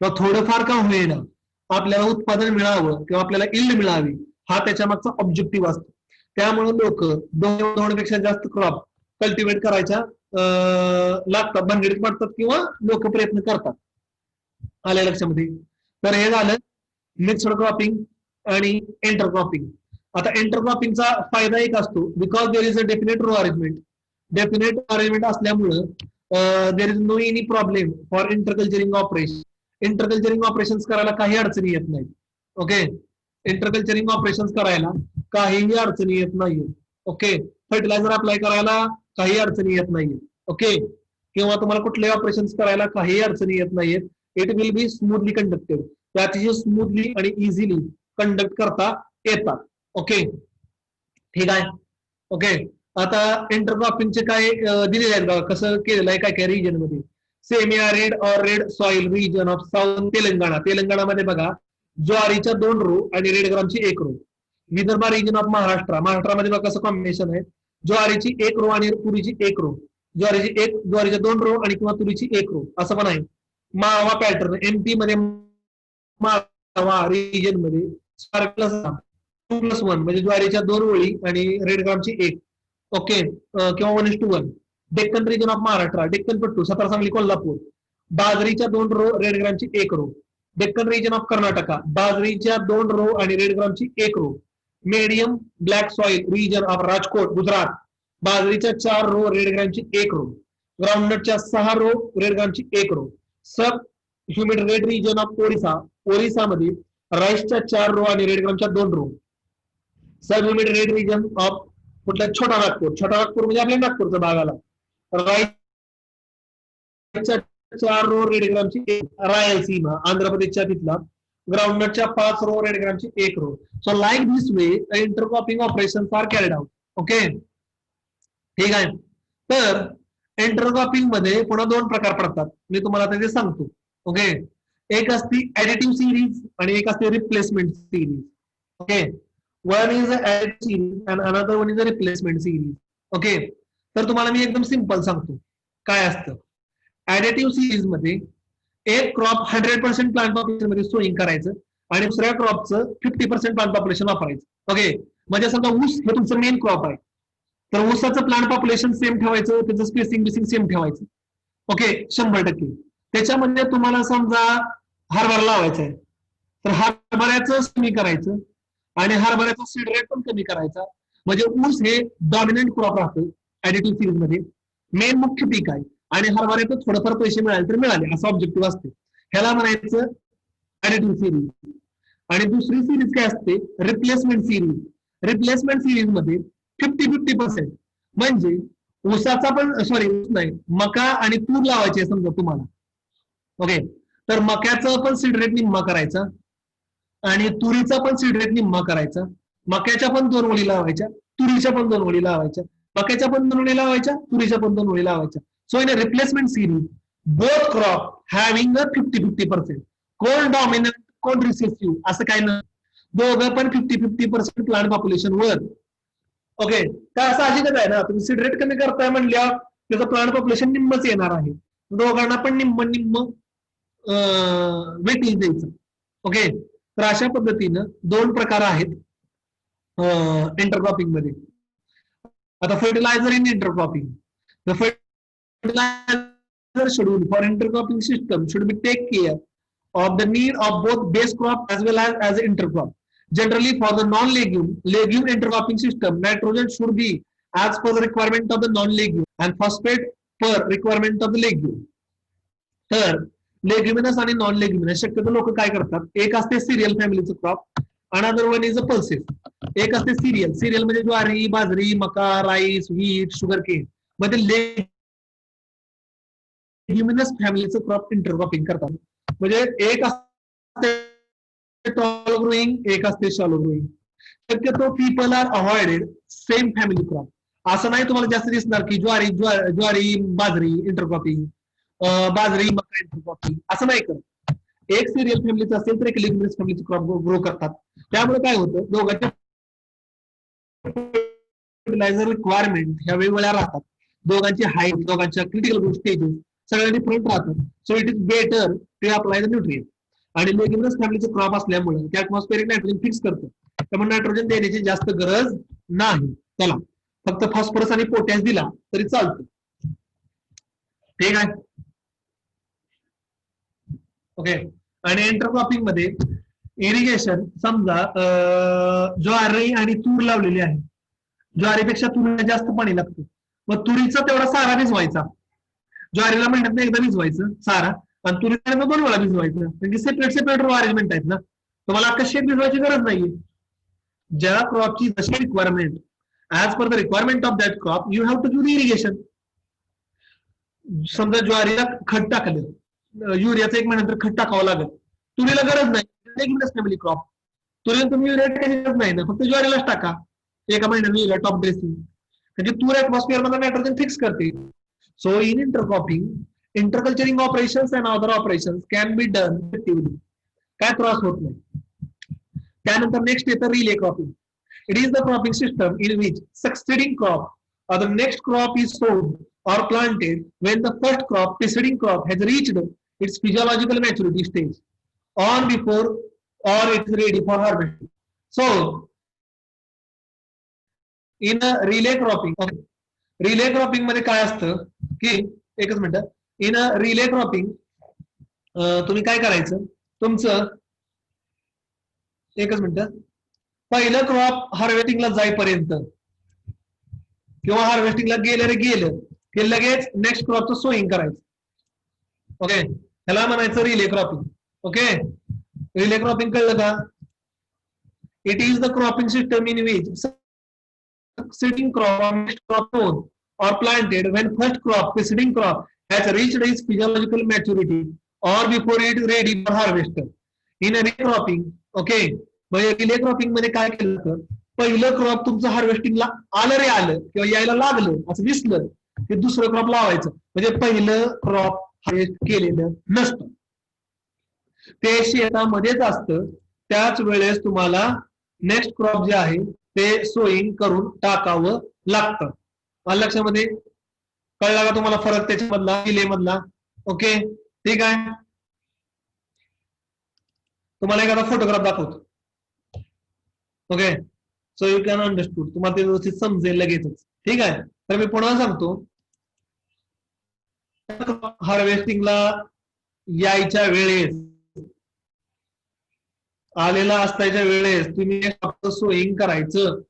किंवा थोडंफार का होईना आपल्याला उत्पादन मिळावं किंवा आपल्याला इल्ड मिळावी, हा त्याच्या मागचा ऑब्जेक्टिव्ह असतो. त्यामुळे लोक 2 पेक्षा जास्त क्रॉप कल्टिवेट करायच्या लागतात, भानगडीत पडतात, किंवा लोक प्रयत्न करतात. आल्या लक्षामध्ये. तर हे झालं मिक्सड क्रॉपिंग आणि इंटरक्रॉपिंग. आता इंटरक्रॉपिंगचा फायदा एक असतो, because there is a definite row arrangement. Definite arrangement असल्यामुळं there is no any problem for interculturing operation. Interculturing operation करायला काही अडचणी येत नाही. ओके, इंटरकल्चरिंग ऑपरेशन करायला काहीही अडचणी येत नाहीये. ओके, फर्टिलायझर अप्लाय करायला काही अडचणी येत नाहीये. ओके, किंवा तुम्हाला कुठल्याही ऑपरेशन करायला काही अडचणी येत नाहीयेत. It will be smoothly conducted. ते अतिशय स्मूथली आणि इझिली कंडक्ट करता येतात. ओके, ठीक आहे. ओके, आता इंटरक्रॉपिंगचे काय दिलेले आहेत बघा, कसं केलेलं आहे काय काय रिजन मध्ये. Semi arid or red soil region of south Telangana. तेलंगणामध्ये बघा ज्वारीच्या 2 रो आणि रेड ग्रामची 1 row. Vidarbha region of Maharashtra. महाराष्ट्रामध्ये बघा कसं कॉम्बिनेशन आहे, ज्वारीची 1 रो आणि तुरीची 1 रो. ज्वारीच्या 2 रो आणि किंवा तुरीची 1 रो असं पण आहे. मावा पॅटर्न एमपी मध्ये, मावा रिजन मध्ये 2+1 म्हणजे ज्वारीच्या 2 ओळी आणि रेड ग्रामची 1. ओके, किंवा 1:1. डेक्कन रिजन ऑफ महाराष्ट्र, डेक्कन पट्टू सातारा सांगली कोल्हापूर, बाजरीच्या 2 रो रेड ग्रामची 1 row. Deccan region of Karnataka, बाजरीच्या 2 रो आणि रेड ग्रामची 1 row. Medium black soil region of Rajkot Gujarat, बाजरीच्या 4 रो रेड ग्रामची 1 रो. ग्राउंडनटच्या 6 रो रेड ग्रामची 1 row. Sub humid red region of Orissa, ओरिसामध्ये राईसच्या 4 रो आणि रेड ग्रामच्या 2 row. Sub humid red region of कुठला छोटा नागपूर, छोटा नागपूर म्हणजे आपल्या नागपूरचा भाग आला. राईसच्या 4 रो रेड ग्रामची 1. रायलसीमा आंध्र प्रदेशच्या तिथला ग्राउंडनटच्या 5 रो रेड ग्रामची 1 row. So like this way intercropping operation are carried out. Okay, ठीक आहे. तर इंटरक्रॉपिंग मध्ये पुन्हा 2 प्रकार पडतात, मी तुम्हाला ते सांगतो. ओके, एक असते ऍडिटिव्ह सिरीज आणि एक असते replacement series. Okay, one is additive series and another one is a replacement series. Okay, तर तुम्हाला मी एकदम सिंपल सांगतो काय असतं. ऍडिटिव्ह सिरीज मध्ये एक क्रॉप 100% प्लांट पॉप्युलेशन मध्ये सोईंग करायचं आणि दुसऱ्या क्रॉपचं 50% प्लांट पॉप्युलेशन वापरायचं. ओके, म्हणजे समजा ऊस हे तुमचं मेन क्रॉप आहे, तर ऊसाचं प्लांट पॉप्युलेशन सेम ठेवायचं, त्याचं स्पेसिंग बिसिंग सेम ठेवायचं. ओके, 100%. त्याच्यामध्ये तुम्हाला समजा हरभरा लावायचा आहे, तर हरभऱ्याचं कमी करायचं आणि हरभऱ्याचा सीड रेट पण कमी करायचा, म्हणजे ऊस हे डॉमिनंट क्रॉप राहतं ऍडिटिव्ह सिरीज मध्ये, मेन मुख्य पीक आहे, आणि हरभऱ्याचं थोडंफार पैसे मिळाले तर मिळाले असं ऑब्जेक्टिव्ह असते. ह्याला म्हणायचं ऍडिटिव्ह सिरीज. आणि दुसरी सिरीज काय असते, रिप्लेसमेंट सिरीज. रिप्लेसमेंट सिरीज मध्ये 50-50%, म्हणजे ऊसाचा पण सॉरी ऊस नाही, मका आणि तूर लावायचे समजा तुम्हाला. ओके, तर मक्याचं पण सीड रेट निम्मा करायचा आणि तुरीचा पण सीड रेट निम्मा करायचा. मक्याच्या पण 2 ओळी लावायच्या, तुरीच्या पण 2 ओळी लावायच्या, मक्याच्या पण 2 ओळी लावायच्या, तुरीच्या पण 2 ओळी लावायच्या. So in a replacement series both crop having a 50-50%. कोण डॉमिनंट कोण रिसेसिव्ह असं काही नाही. दोघं पण 50-50% प्लांट पॉप्युलेशन वर. ओके, काय साहजिकच आहे ना, तुम्ही सीड रेट कमी करताय म्हणल्यावर त्याचं प्लांट पॉप्युलेशन निम्मच येणार आहे. दोघांना पण निम्म निम्म वेटेज द्यायचं. ओके, तर अशा पद्धतीनं दोन प्रकार आहेत इंटरक्रॉपिंग मध्ये. आता fertiliser in intercropping. The fertiliser schedule for intercropping system should be take care of the need of both base crop as well as intercrop. Generally, for the non-legume intercropping system, nitrogen should be as per the requirement of the non-legume and phosphate per requirement of the legume. तर leguminous आणि non leguminous शक्यतो लोक काय करतात, एक असते serial फॅमिलीचं crop, another one is a pulses. एक असते सिरियल म्हणजे ज्वारी, बाजरी, मका, राईस, व्हीट, शुगर केन. मध्ये लेग्युमिनस फॅमिलीचं क्रॉप इंटरक्रॉपिंग करतात. म्हणजे एक असते टॉल ग्रोईंग, एक असते शॉलो ग्रोईंग. शक्यतो people are avoided same family crop. असं नाही तुम्हाला जास्त दिसणार की ज्वारी बाजरी इंटरक्रॉपिंग, बाजरी मका इंटरक्रॉपिंग, असं नाही करत. एक सिरियल फॅमिलीचं असेल तर एक लेग्युमिनस फॅमिलीचं क्रॉप ग्रो करतात. त्यामुळे काय होतं, दोघांच्या फर्टिलायझर रिक्वायरमेंट ह्या वेगवेगळ्या राहतात. दोघांची हाईट, दोघांच्या क्रिटिकल ग्रोथ स्टेजेस सगळ्या डिफरंट राहतात. So it is better to apply the nutrient. आणि लेग्युमिनस फॅमिलीचं क्रॉप असल्यामुळे ते अॅटमॉस्फेरिक नायट्रोजन फिक्स करतं, त्यामुळे नायट्रोजन देण्याची जास्त गरज नाही त्याला. फक्त फॉस्फरस आणि पोटॅश दिला तरी चालतं. ठीक आहे. ओके, आणि इंटरक्रॉपिंग मध्ये इरिगेशन, समजा ज्वारी आणि तूर लावलेली आहे, ज्वारीपेक्षा तुरीला जास्त पाणी लागतं, मग तुरीचा तेवढा सारा भिजवायचा. ज्वारीला महिन्यात एकदा भिजवायचं सारा, आणि तुरीला 2 वेळा भिजवायचं. म्हणजे सेपरेट रो अरेंजमेंट आहेत ना, तुम्हाला अख्खा शेत भिजवायची गरज नाहीये. ज्या क्रॉपची जशी requirement, as per the requirement of that crop you have to do the irrigation. समजा ज्वारीला खत टाकलं, युरियाचं 1 महिन्यानंतर खत टाकावं लागेल, तुरीला गरज नाही, फॅमिली क्रॉप. तुरीला तुम्ही युरिया टाकायची गरज नाही ना, फक्त ज्वारीलाच टाका 1 महिन्यानं युरिया टॉप ड्रेसिंग, म्हणजे तूर ऍटमॉस्फिअर मध्ये नायट्रोजन फिक्स करते. So in intercropping, interculturing operations and other operations can be done effectively. काय त्रास होत नाही. त्यानंतर नेक्स्ट येतं relay cropping. It is the cropping system in which succeeding crop or the next crop is sown or planted when the first crop, preceding crop, has reached its physiological maturity stage or before or it is ready for harvesting. So in a relay cropping, relay cropping मध्ये काय असतं की, एकच minute, in a relay cropping तुम्ही काय करायचं, तुमचं एकच मिनिट, पहिलं क्रॉप हार्वेस्टिंगला जाईपर्यंत किंवा हार्वेस्टिंगला गेलं की लगेच नेक्स्ट क्रॉपचं सोईंग करायचं. ओके, ह्याला म्हणायचं relay cropping. Okay, relay cropping कळलं का? It is the cropping system in which succeeding crop or next crop sown or planted when first crop, preceding crop, has reached its physiological maturity or before it is ready for harvester. In a relay cropping, okay, म्हणजे relay cropping मध्ये काय केलं तर, पहिलं crop तुमचं हार्वेस्टिंगला आलं किंवा यायला लागलं असं दिसलं की दुसरं क्रॉप लावायचं. म्हणजे पहिलं क्रॉप हार्वेस्ट केलेलं नसतं, ते शेतामध्येच असतं. त्याच वेळेस तुम्हाला नेक्स्ट क्रॉप जे आहे ते सोईंग करून टाकावं लागतं. लक्षामध्ये कळला का तुम्हाला फरक त्याच्यामधला, रिले मधला? ओके, ठीक आहे. तुम्हाला एखादा फोटोग्राफ दाखवतो. Okay, so you can understood, तुम्हाला ते व्यवस्थित समजेल लगेचच. ठीक आहे, तर मी पुन्हा सांगतो, हार्वेस्टिंगला यायच्या वेळेस, आलेला असताच्या वेळेस तुम्ही फक्त सोईंग करायचं.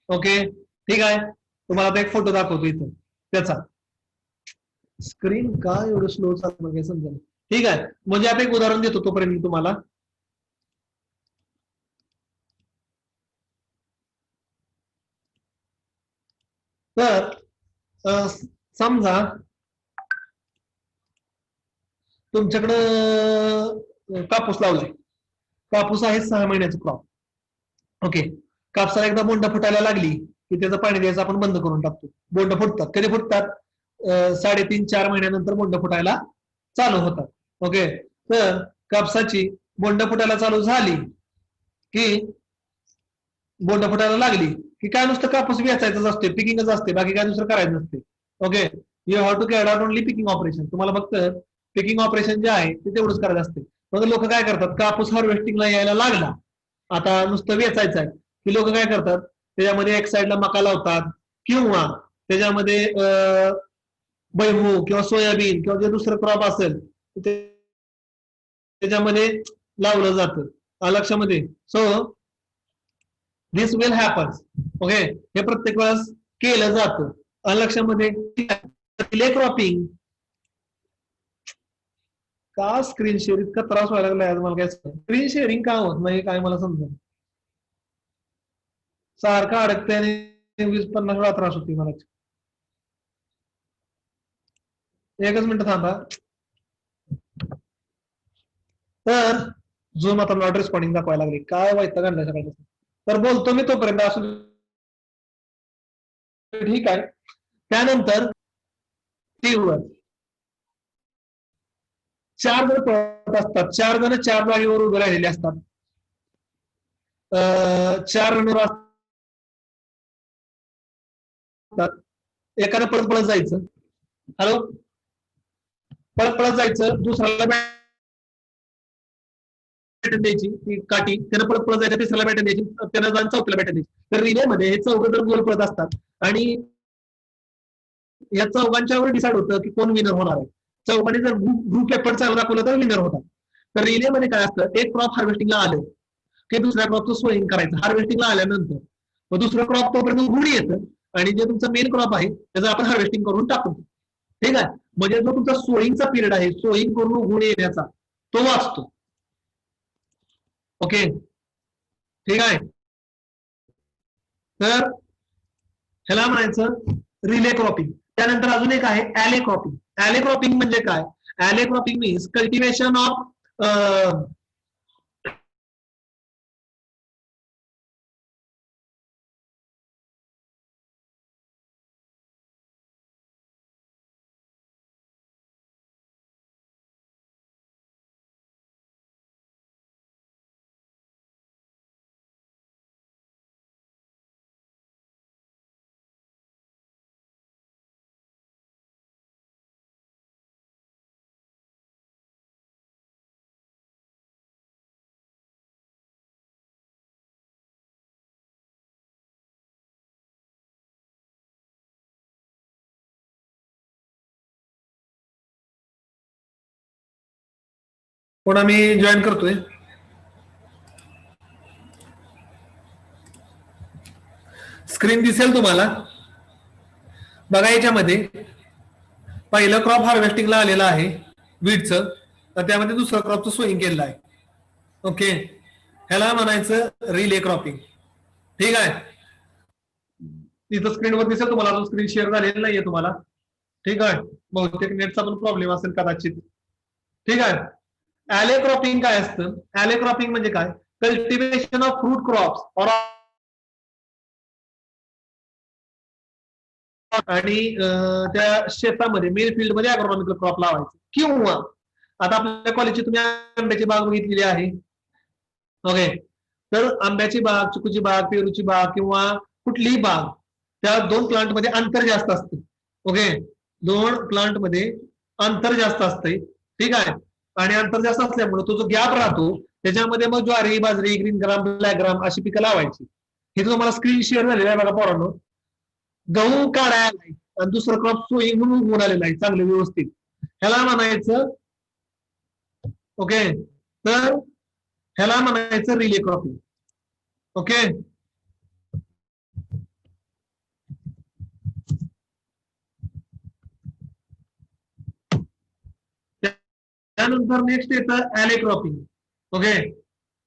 ओके, ठीक आहे. तुम्हाला आता एक फोटो दाखवतो इथं त्याचा. स्क्रीन का एवढं स्लो चालतं मला समजा. ठीक आहे, म्हणजे आता एक उदाहरण देतो तोपर्यंत तुम्हाला. तर समजा तुमच्याकडं कापूस लावलाय, कापूस आहे 6 महिन्याचं क्रॉप. ओके, कापसाला एकदा बोंड फुटायला लागली की त्याचं पाणी द्यायचं आपण बंद करून टाकतो. बोंड फुटतात, कधी फुटतात? 3.5-4 महिन्यानंतर बोंड फुटायला चालू होतात. ओके, तर कापसाची बोंड फुटायला चालू झाली की बोंड फुटायला लागली की काय नुसतं कापूस वेचायचंच असते, पिकिंगच असते, बाकी काय दुसरं करायचं नसते. Okay, you have to carry out only picking operation. तुम्हाला फक्त पिकिंग ऑपरेशन जे आहे ते तेवढंच करायचं असते. मग लोक काय करतात, कापूस हार्वेस्टिंगला यायला लागला, आता नुसतं वेचायचं आहे की लोक काय करतात, त्याच्यामध्ये एक साईडला मका लावतात किंवा त्याच्यामध्ये भुईमूग किंवा सोयाबीन किंवा जे दुसरं क्रॉप असेल त्याच्यामध्ये लावलं जातं लक्षामध्ये. So this will happens. Okay, हे प्रत्येक वेळेस केलं जातं लक्षामध्ये. रिले क्रॉपिंग का स्क्रीन शेअर इतका त्रास व्हायला लागला मला काय स्क्रीन शेअरिंग का होत नाही काय मला समजा, सारखं अडकते आणि 20-50 वेळा त्रास होती मला. एकच मिनिट थांबा. तर झूम आता नॉट रिस्पॉन्डिंग दाखवायला लागली, काय व्हायचं काढलं सगळं. तर बोलतो मी तोपर्यंत असं, ठीक आहे. त्यानंतर टीव्हीवर 4 जण पळत असतात, 4 जण 4 जागेवर उभे राहिलेले असतात. 4 रनर असतात, एकानं पळत पळत जायचं, हॅलो, पळत पळत जायचं, दुसऱ्याला बॅटन द्यायची, ती काठी त्यानं पळत पळत जायचं, तिसऱ्याला बॅटन द्यायची, त्यानं जाऊन चौथ्याला बॅटन द्यायची. तर रिलेमध्ये हे 4 जण गोल पळत असतात आणि या चौघांच्यावर डिसाईड होतं की कोण विनर होणार आहे. चौघांनी जर ग्रुप एफर्ट चालू दाखवलं तर विनर होतात. तर रिलेमध्ये काय असतं, एक क्रॉप हार्वेस्टिंगला आलं की दुसऱ्या क्रॉपचं सोईंग करायचं. हार्वेस्टिंगला आल्यानंतर मग दुसरं क्रॉप तोपर्यंत उघडून येतं आणि जे तुमचा मेन क्रॉप आहे त्याचं आपण हार्वेस्टिंग करून टाकतो. ठीक आहे, म्हणजे जो तुमचा सोईंगचा पिरियड आहे, सोईंग करून उघडून येण्याचा, तो वाचतो. ओके, ठीक आहे. तर ह्याला म्हणायचं रिले क्रॉपिंग. त्यानंतर अजून एक आहे ऍले क्रॉपिंग. ऍले क्रॉपिंग म्हणजे काय, ऍले क्रॉपिंग मीन्स कल्टिवेशन ऑफ कोण आम्ही जॉईन करतोय. स्क्रीन दिसेल तुम्हाला बघा. याच्यामध्ये पहिलं क्रॉप हार्वेस्टिंगला आलेलं आहे वीटचं, तर त्यामध्ये दुसरं क्रॉपचं सोईंग केलेलं आहे. ओके, ह्याला म्हणायचं रिले क्रॉपिंग. ठीक आहे, तिथं स्क्रीनवर दिसेल तुम्हाला, अजून स्क्रीन शेअर झालेली नाहीये तुम्हाला. ठीक आहे, बहुतेक नेटचा पण प्रॉब्लेम असेल कदाचित. ठीक आहे, ऍले क्रॉपिंग काय असतं, ऍले क्रॉपिंग म्हणजे काय, कल्टिवेशन ऑफ फ्रूट क्रॉप्स और आणि त्या शेतामध्ये मेन फील्ड मध्ये अग्रोनॉमिकल क्रॉप लावायचं. किंवा आता आपल्या कॉलेजची तुम्ही आंब्याची बाग बघितलेली आहे. ओके, तर आंब्याची बाग, चिकूची बाग, पेरूची बाग किंवा कुठलीही बाग, त्या 2 प्लांट मध्ये अंतर जास्त असतं. ओके, 2 प्लांट मध्ये अंतर जास्त असते. ठीक आहे, आणि अंतर जास्त असल्यामुळे तो जो गॅप राहतो त्याच्यामध्ये मग ज्वारी, बाजरी, ग्रीन ग्राम, ब्लॅक ग्राम अशी पिकं लावायची. हे तुम्हाला स्क्रीन शेअर झालेलं आहे बघा पोरांनो. गहू काढायला आणि दुसरं क्रॉप सोईंग म्हणून उगवून आलेलं आहे चांगलं व्यवस्थित, ह्याला म्हणायचं. ओके, तर ह्याला म्हणायचं रिले क्रॉपिंग. ओके, त्यानंतर नेक्स्ट येतं ऍले क्रॉपिंग. ओके,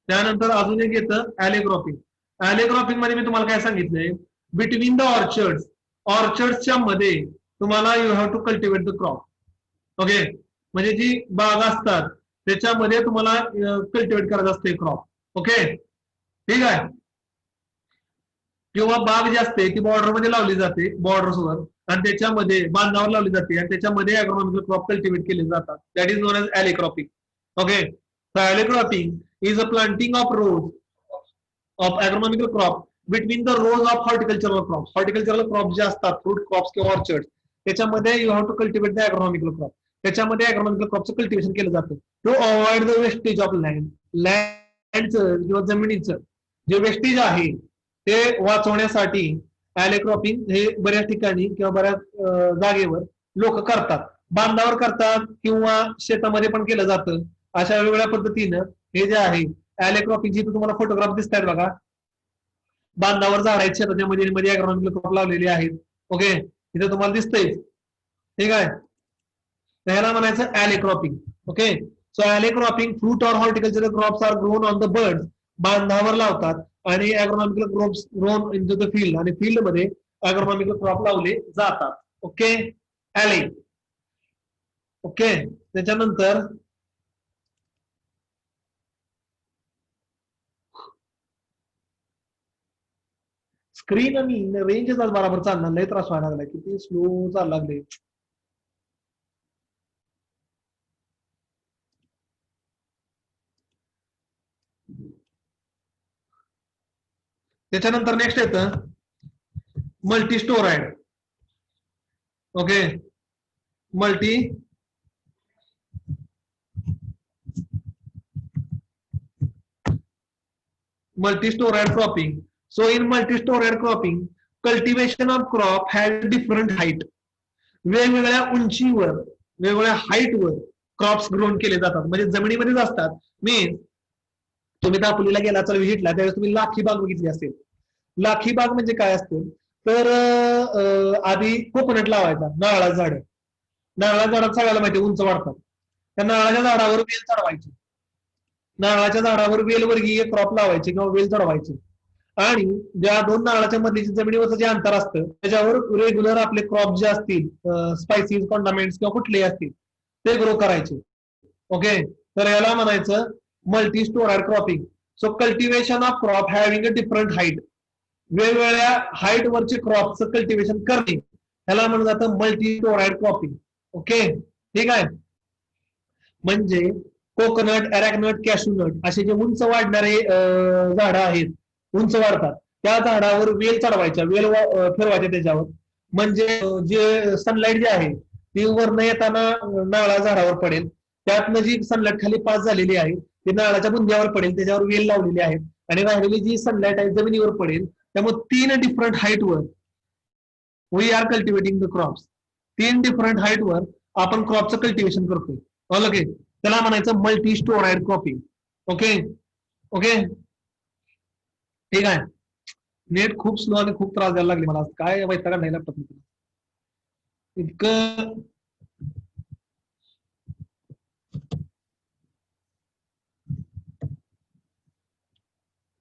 त्यानंतर अजून एक येतं ऍले क्रॉपिंग. ऍले क्रॉपिंग मध्ये मी तुम्हाला काय सांगितलंय, बिटवीन द ऑर्चर्ड, ऑर्चर्डच्या मध्ये तुम्हाला you have to cultivate the crop. Okay, म्हणजे जी बाग असतात त्याच्यामध्ये तुम्हाला कल्टिवेट करायचं असते क्रॉप. ओके, ठीक आहे, किंवा बाग जी असते ती बॉर्डर मध्ये लावली जाते, बॉर्डर्सवर, आणि त्याच्यामध्ये बांधावर लावली जाते आणि त्याच्यामध्ये अग्रोनॉमिकल क्रॉप कल्टिवेट केले जातात. That is known as alley cropping. Okay, alley cropping is a planting of rows of agronomical crop between the rows of horticultural crop. Horticultural crop जे असतात, फ्रूट क्रॉप्स किंवा ऑर्चर्ड, त्याच्यामध्ये you have to cultivate the agronomical crop. त्याच्यामध्ये agronomical क्रॉपचं cultivation केलं जातं to avoid the wastage of land. लँडचं किंवा जमिनीचं जे वेस्टेज आहे ते वाचवण्यासाठी ॲले क्रॉपिंग हे बऱ्याच ठिकाणी किंवा बऱ्याच जागेवर लोक करतात. बांधावर करतात किंवा शेतामध्ये पण केलं जातं. अशा वेगवेगळ्या पद्धतीनं हे जे आहे ॲले क्रॉपिंगची तुम्हाला फोटोग्राफ दिसतात बघा. बांधावर झाड आहेत, शेताच्या मध्ये ॲग्रोनॉमिकल क्रॉप लावलेले आहेत. ओके, इथे तुम्हाला दिसतंय. ठीक आहे, त्याला म्हणायचं alley cropping. Okay, so alley cropping fruit or horticultural crops are grown on the bunds. बांधावर लावतात आणि agronomical crops grown into the field, आणि फील्ड मध्ये ॲग्रोनॉमिकल क्रॉप लावले जातात. Okay, alley. ओके, त्याच्यानंतर स्क्रीन आणि रेंज बरोबर चालणार, लय त्रास व्हायला लागलाय, किती स्लो चालू लागले. त्याच्यानंतर नेक्स्ट येतं multi steroid. Okay, multi storage cropping. So in multi storage cropping, cultivation of crop has different height. वेगवेगळ्या उंचीवर, वेगवेगळ्या हाईटवर क्रॉप्स ग्रोन केले जातात. म्हणजे जमिनीमध्येच असतात. मीन्स तुम्ही दापोलीला गेला तर व्हिजिटला, त्यावेळेस तुम्ही लाखी बाग बघितली असेल. लाखी बाग म्हणजे काय असतं तर आधी कोकोनट लावायचा, नारळाचं झाड. नारळाच्या झाडात सगळ्याला माहिती उंच वाढतात. त्या नारळाच्या झाडावर वेल चढवायची, नारळाच्या झाडावर वेलवर्गीय क्रॉप लावायचे किंवा वेल चढवायचे, आणि ज्या दोन नारळाच्या मधली जमिनीवरचं जे अंतर असतं त्याच्यावर रेग्युलर आपले क्रॉप जे असतील, स्पायसीज, कॉन्डामेंट्स किंवा कुठलेही असतील ते ग्रो करायचे. ओके, तर याला म्हणायचं multi storied cropping. So cultivation of crop having a different height. वेगवेगळ्या हाईट वरचे क्रॉपचं कल्टिवेशन करणे ह्याला म्हणलं जातं मल्टी स्टोराइड क्रॉपिंग. ओके, ठीक आहे. म्हणजे कोकोनट, अरॅकनट, कॅशूनट असे जे उंच वाढणारे झाडं आहेत, उंच वाढतात, त्या झाडावर वेल चढवायच्या, वेल फिरवायच्या त्याच्यावर. म्हणजे जे सनलाईट जे आहे ती वरनं येताना नारळा झाडावर पडेल, त्यातनं जी सनलाईट खाली पास झालेली आहे ती नारळाच्या बुंद्यावर पडेल, त्याच्यावर वेल लावलेली आहे, आणि राहिलेली जी सनलाईट आहे जमिनीवर पडेल. त्यामुळे 3 डिफरंट हाईटवर we are cultivating the crops. 3 different हाईटवर आपण क्रॉपचं कल्टिवेशन करतोय. ओके, त्याला म्हणायचं multi storied cropping. Okay, okay, ठीक आहे. नेट खूप स्लो आणि खूप त्रास द्यायला लागले मला, काय वैताग नाही लॅपटॉप इतकं.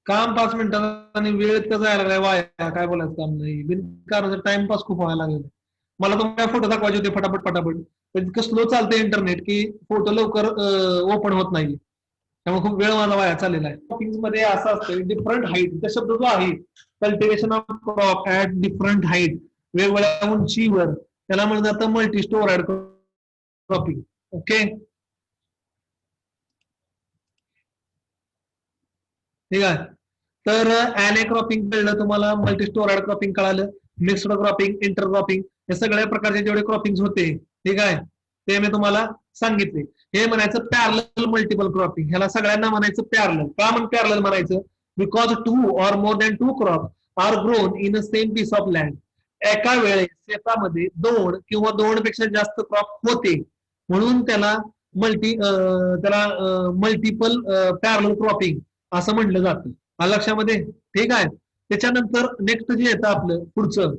काम 5 मिनिटात आणि वेळ इतका जायला लागलाय वाया, काय बोलायचं काम नाही. बिनकारण टाइमपास खूप व्हायला लागले. मला तुम्हाला फोटो दाखवायचे होते फटाफट फटाफट, पण इतकं स्लो चालतं इंटरनेट की फोटो लवकर ओपन होत नाही. त्यामुळे खूप वेळ माझा वाया चाललेला आहे. क्रॉपिंग मध्ये असं असतं डिफरंट हाईट, त्या शब्द जो आहे cultivation of crop at different height, वेगवेगळ्या उंचीवर, त्याला म्हणलं जातं मल्टी स्टोराइड क्रॉपिंग. ओके, ठीक आहे. तर ॲले क्रॉपिंग कळलं तुम्हाला, मल्टी स्टोराइड क्रॉपिंग कळालं, मिक्स्ड क्रॉपिंग, इंटर क्रॉपिंग, हे सगळ्या प्रकारचे जेवढे क्रॉपिंग होते, ठीक आहे, ते मी तुम्हाला सांगितले. हे म्हणायचं पॅरलल मल्टिपल क्रॉपिंग. ह्याला सगळ्यांना म्हणायचं पॅरलल. का म्हणून पॅरलल म्हणायचं? Because 2 or more than 2 crop are grown in a same piece of land. एका वेळेस शेतामध्ये 2 किंवा 2 पेक्षा जास्त क्रॉप होते, म्हणून त्याला मल्टिपल पॅरलल क्रॉपिंग असं म्हटलं जातं. लक्षामध्ये, ठीक आहे. त्याच्यानंतर नेक्स्ट जे येतं आपलं पुढचं,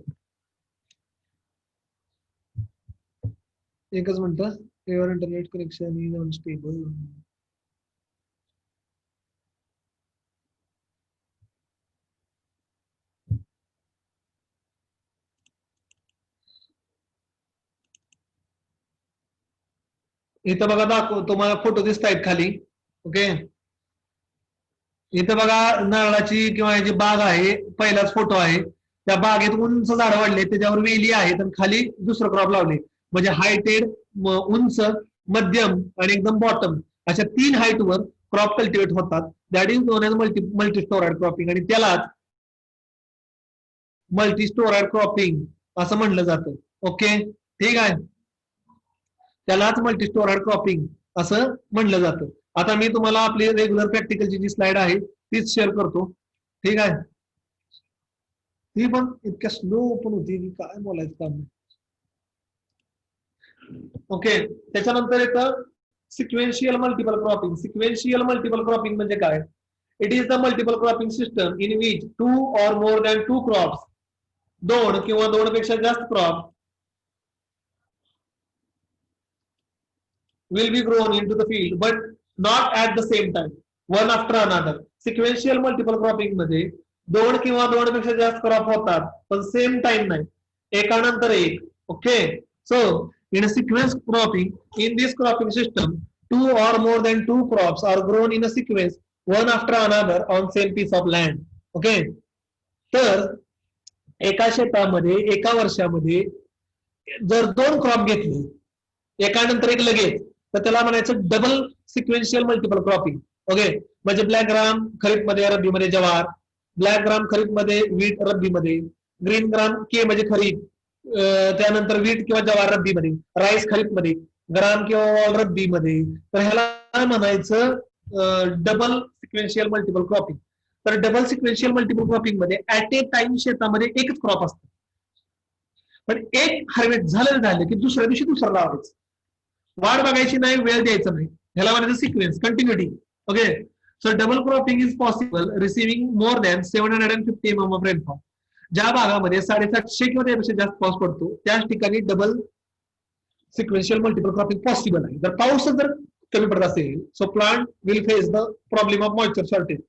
एकच minute, your internet connection is unstable. इथं बघा तुम्हाला फोटो दिसत आहेत खाली. ओके, इथं बघा नारळाची किंवा जी बाग आहे, पहिलाच फोटो आहे. त्या बागेत उंच झाड वाढले, त्याच्यावर वेली आहेत आणि खाली दुसरं क्रॉप लावले. म्हणजे हायटेड, उंच, मध्यम आणि एकदम बॉटम, अशा 3 हाईटवर क्रॉप कल्टिवेट होतात, that is known as multi storied cropping, आणि त्यालाच मल्टी स्टोराइड क्रॉपिंग असं म्हणलं जातं. ओके, ठीक आहे, त्यालाच मल्टी स्टोराइड क्रॉपिंग असं म्हणलं जातं. आता मी तुम्हाला आपली रेग्युलर प्रॅक्टिकलची जी स्लाइड आहे तीच शेअर करतो. ठीक आहे, ती पण इतक्या स्लो ओपन होती की काय बोलायचं काम नाही. ओके, त्याच्यानंतर येतं sequential multiple cropping. Sequential multiple cropping म्हणजे काय? It is the multiple cropping system in which 2 or more than 2 crops, 2 किंवा 2 पेक्षा जास्त crop will be grown into the field but not at the same time, one after another. Sequential multiple cropping मध्ये 2 किंवा 2 पेक्षा जास्त crop होतात पण same time नाही, एकानंतर एक. Okay, so in a sequence cropping, in this cropping system 2 or more than 2 crops are grown in a sequence one after another on same piece of land. Okay, तर एका शेतामध्ये एका वर्षामध्ये जर 2 क्रॉप घेतले एकानंतर एक लगेच, तर त्याला म्हणायचं double sequential multiple cropping. Okay, म्हणजे ब्लॅक ग्राम खरीप मध्ये रब्बीमध्ये ज्वार, ब्लॅक ग्राम खरीप मध्ये वीट रब्बीमध्ये, ग्रीन ग्राम के म्हणजे खरीप, त्यानंतर वीट किंवा ज्वार रब्बीमध्ये, राईस खरीप मध्ये, ग्राम किंवा वॉल रब्बीमध्ये. तर ह्याला म्हणायचं डबल सिक्वेन्शियल मल्टिपल क्रॉपिंग. तर डबल सिक्वेन्शियल मल्टिपल क्रॉपिंग मध्ये ऍट ए टाइम शेतामध्ये एकच क्रॉप असतो, पण एक हार्वेस्ट झालं की दुसऱ्या दिवशी दुसरं लावायचं, वाढ बघायची नाही, वेळ द्यायचा नाही, ह्याला म्हणायचं sequence continuity. Okay, so double cropping is possible receiving more than 750 mm of rainfall. ज्या भागामध्ये 750 किंवा त्यापेक्षा जास्त पाऊस पडतो त्याच ठिकाणी double sequential multiple cropping possible आहे. जर पाऊस जर कमी पडत असेल, so plant will face the problem of moisture shortage.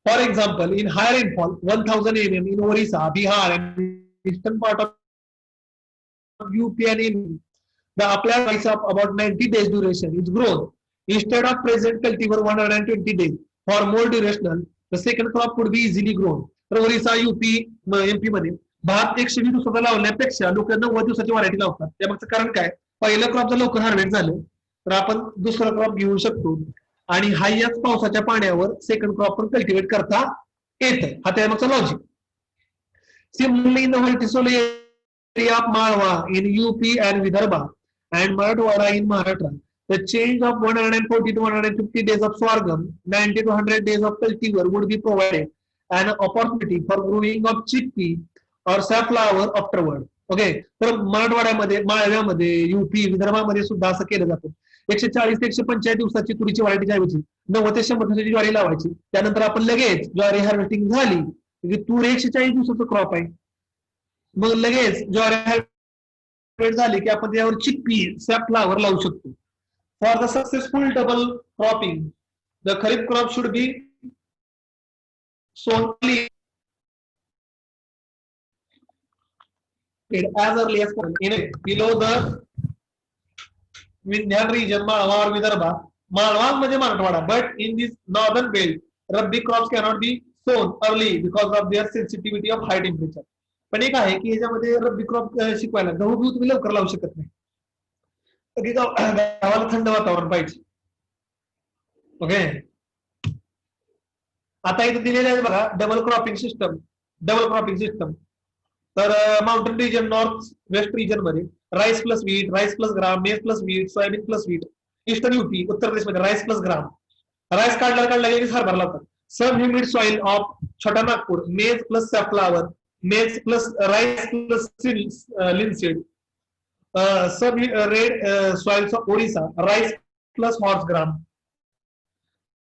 For example, in high rainfall 1000 mm in Orissa, Bihar and eastern part of UP and MP, the applied rice of about 90 days duration is grown instead of present cultivar 120 days. For more durational, the second crop could be easily grown. तर Orissa, UP, MP मध्ये भात 120 दिवसाचा लावण्यापेक्षा लोक 90 दिवसाची variety लावतात. त्यामागचं कारण काय? पहिलं क्रॉप जर लवकर हार्वेस्ट झालं तर आपण दुसरा क्रॉप घेऊ शकतो, आणि हायस्ट पावसाच्या पाण्यावर सेकंड क्रॉप पण कल्टिवेट करता येतं. हा त्यामागचा logic. Similarly in the vertisol of Malwa in UP and Vidarbha and Marathwada in Maharashtra, the change of 140 to 150 days of sorghum, 90 to 100 days of cultivar would be provided an opportunity for growing of chickpea or safflower afterward. Okay, तर मराठवाड्यामध्ये, माळव्यामध्ये, UP, विदर्भामध्ये सुद्धा असं केलं जातं. 140 ते 145 दिवसाची तुरीची व्हरायटी ऐवजी 90 ते 100 दिवसाची ज्वारी लावायची. त्यानंतर आपण लगेच ज्वारी हार्वेस्टिंग झाली की तूर 140 दिवसाचं क्रॉप आहे, मग लगेच ज्वारी झाली की आपण त्यावर चिक्पी, सॅफ्लॉवर लावू शकतो. For the successful double cropping, the kharif crop should be sown as early as possible in below the Vindhyan region, Malwa or Vidarbha. Malwa म्हणजे Marathwada, but in this northern belt, Rabbi crops cannot be sown early because of their sensitivity of high temperature. पण एक आहे की याच्यामध्ये रब्बी crop शिकवायला गहू बिहू तुम्ही लवकर लावू शकत नाही, गावाला थंड वातावरण पाहिजे. ओके, आता इथे दिलेलं आहे बघा double cropping system. Double cropping system तर mountain region, north west region मध्ये rice plus wheat, rice plus gram, maize plus wheat, soybean plus wheat. Eastern UP, Uttar प्रदेश मध्ये राईस प्लस ग्राम, राईस काढला लगेच हरभरा लावतात. सब humid soil of Chota Nagpur, maize plus safflower, maize plus rice plus linseed. Sub red soils of Odisha, rice plus horse gram.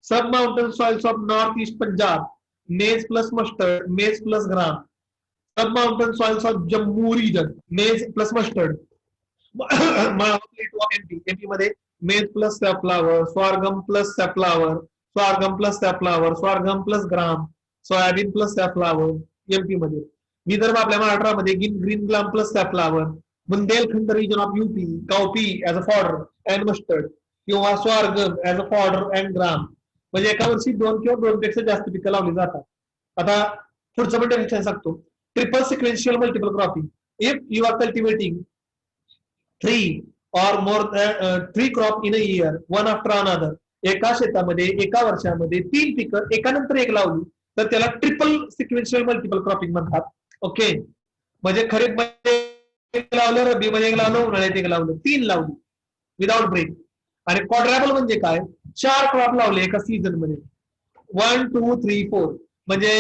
Sub mountain soils of north east Punjab, maize plus mustard, maize plus gram. Sub mountain soils of Jammu region, maize plus mustard. MP मध्ये maize plus safflower, sorghum plus safflower, sorghum plus safflower, sorghum plus gram, soybean plus safflower. MP मध्ये विदर्भ, आपल्या महाराष्ट्रामध्ये green gram plus safflower. Bundelkhand region of UP, cowpea as a fodder and mustard, किंवा स्वारगम as a fodder and ग्राम. म्हणजे एका वर्षी 2 किंवा 2 पेक्षा जास्त पिकं लावली जातात. आता पुढचं पण टेन्शन सांगतो. Triple sequential multiple cropping. If you are cultivating 3 or more 3 crop in a year, one after another, एका शेतामध्ये एका वर्षामध्ये 3 पिकं एकानंतर एक लावली तर त्याला ट्रिपल सिक्वेन्शियल मल्टिपल क्रॉपिंग म्हणतात. ओके, म्हणजे खरीप मध्ये एक लावलं, रब्बी मध्ये एक लावलं, उन्हाळ्यात एक लावलं, 3 लावली विदाउट ब्रेक. आणि क्वाड्रॅबल म्हणजे काय, 4 क्रॉप लावले एका सीझन मध्ये, 1 2 3 4. म्हणजे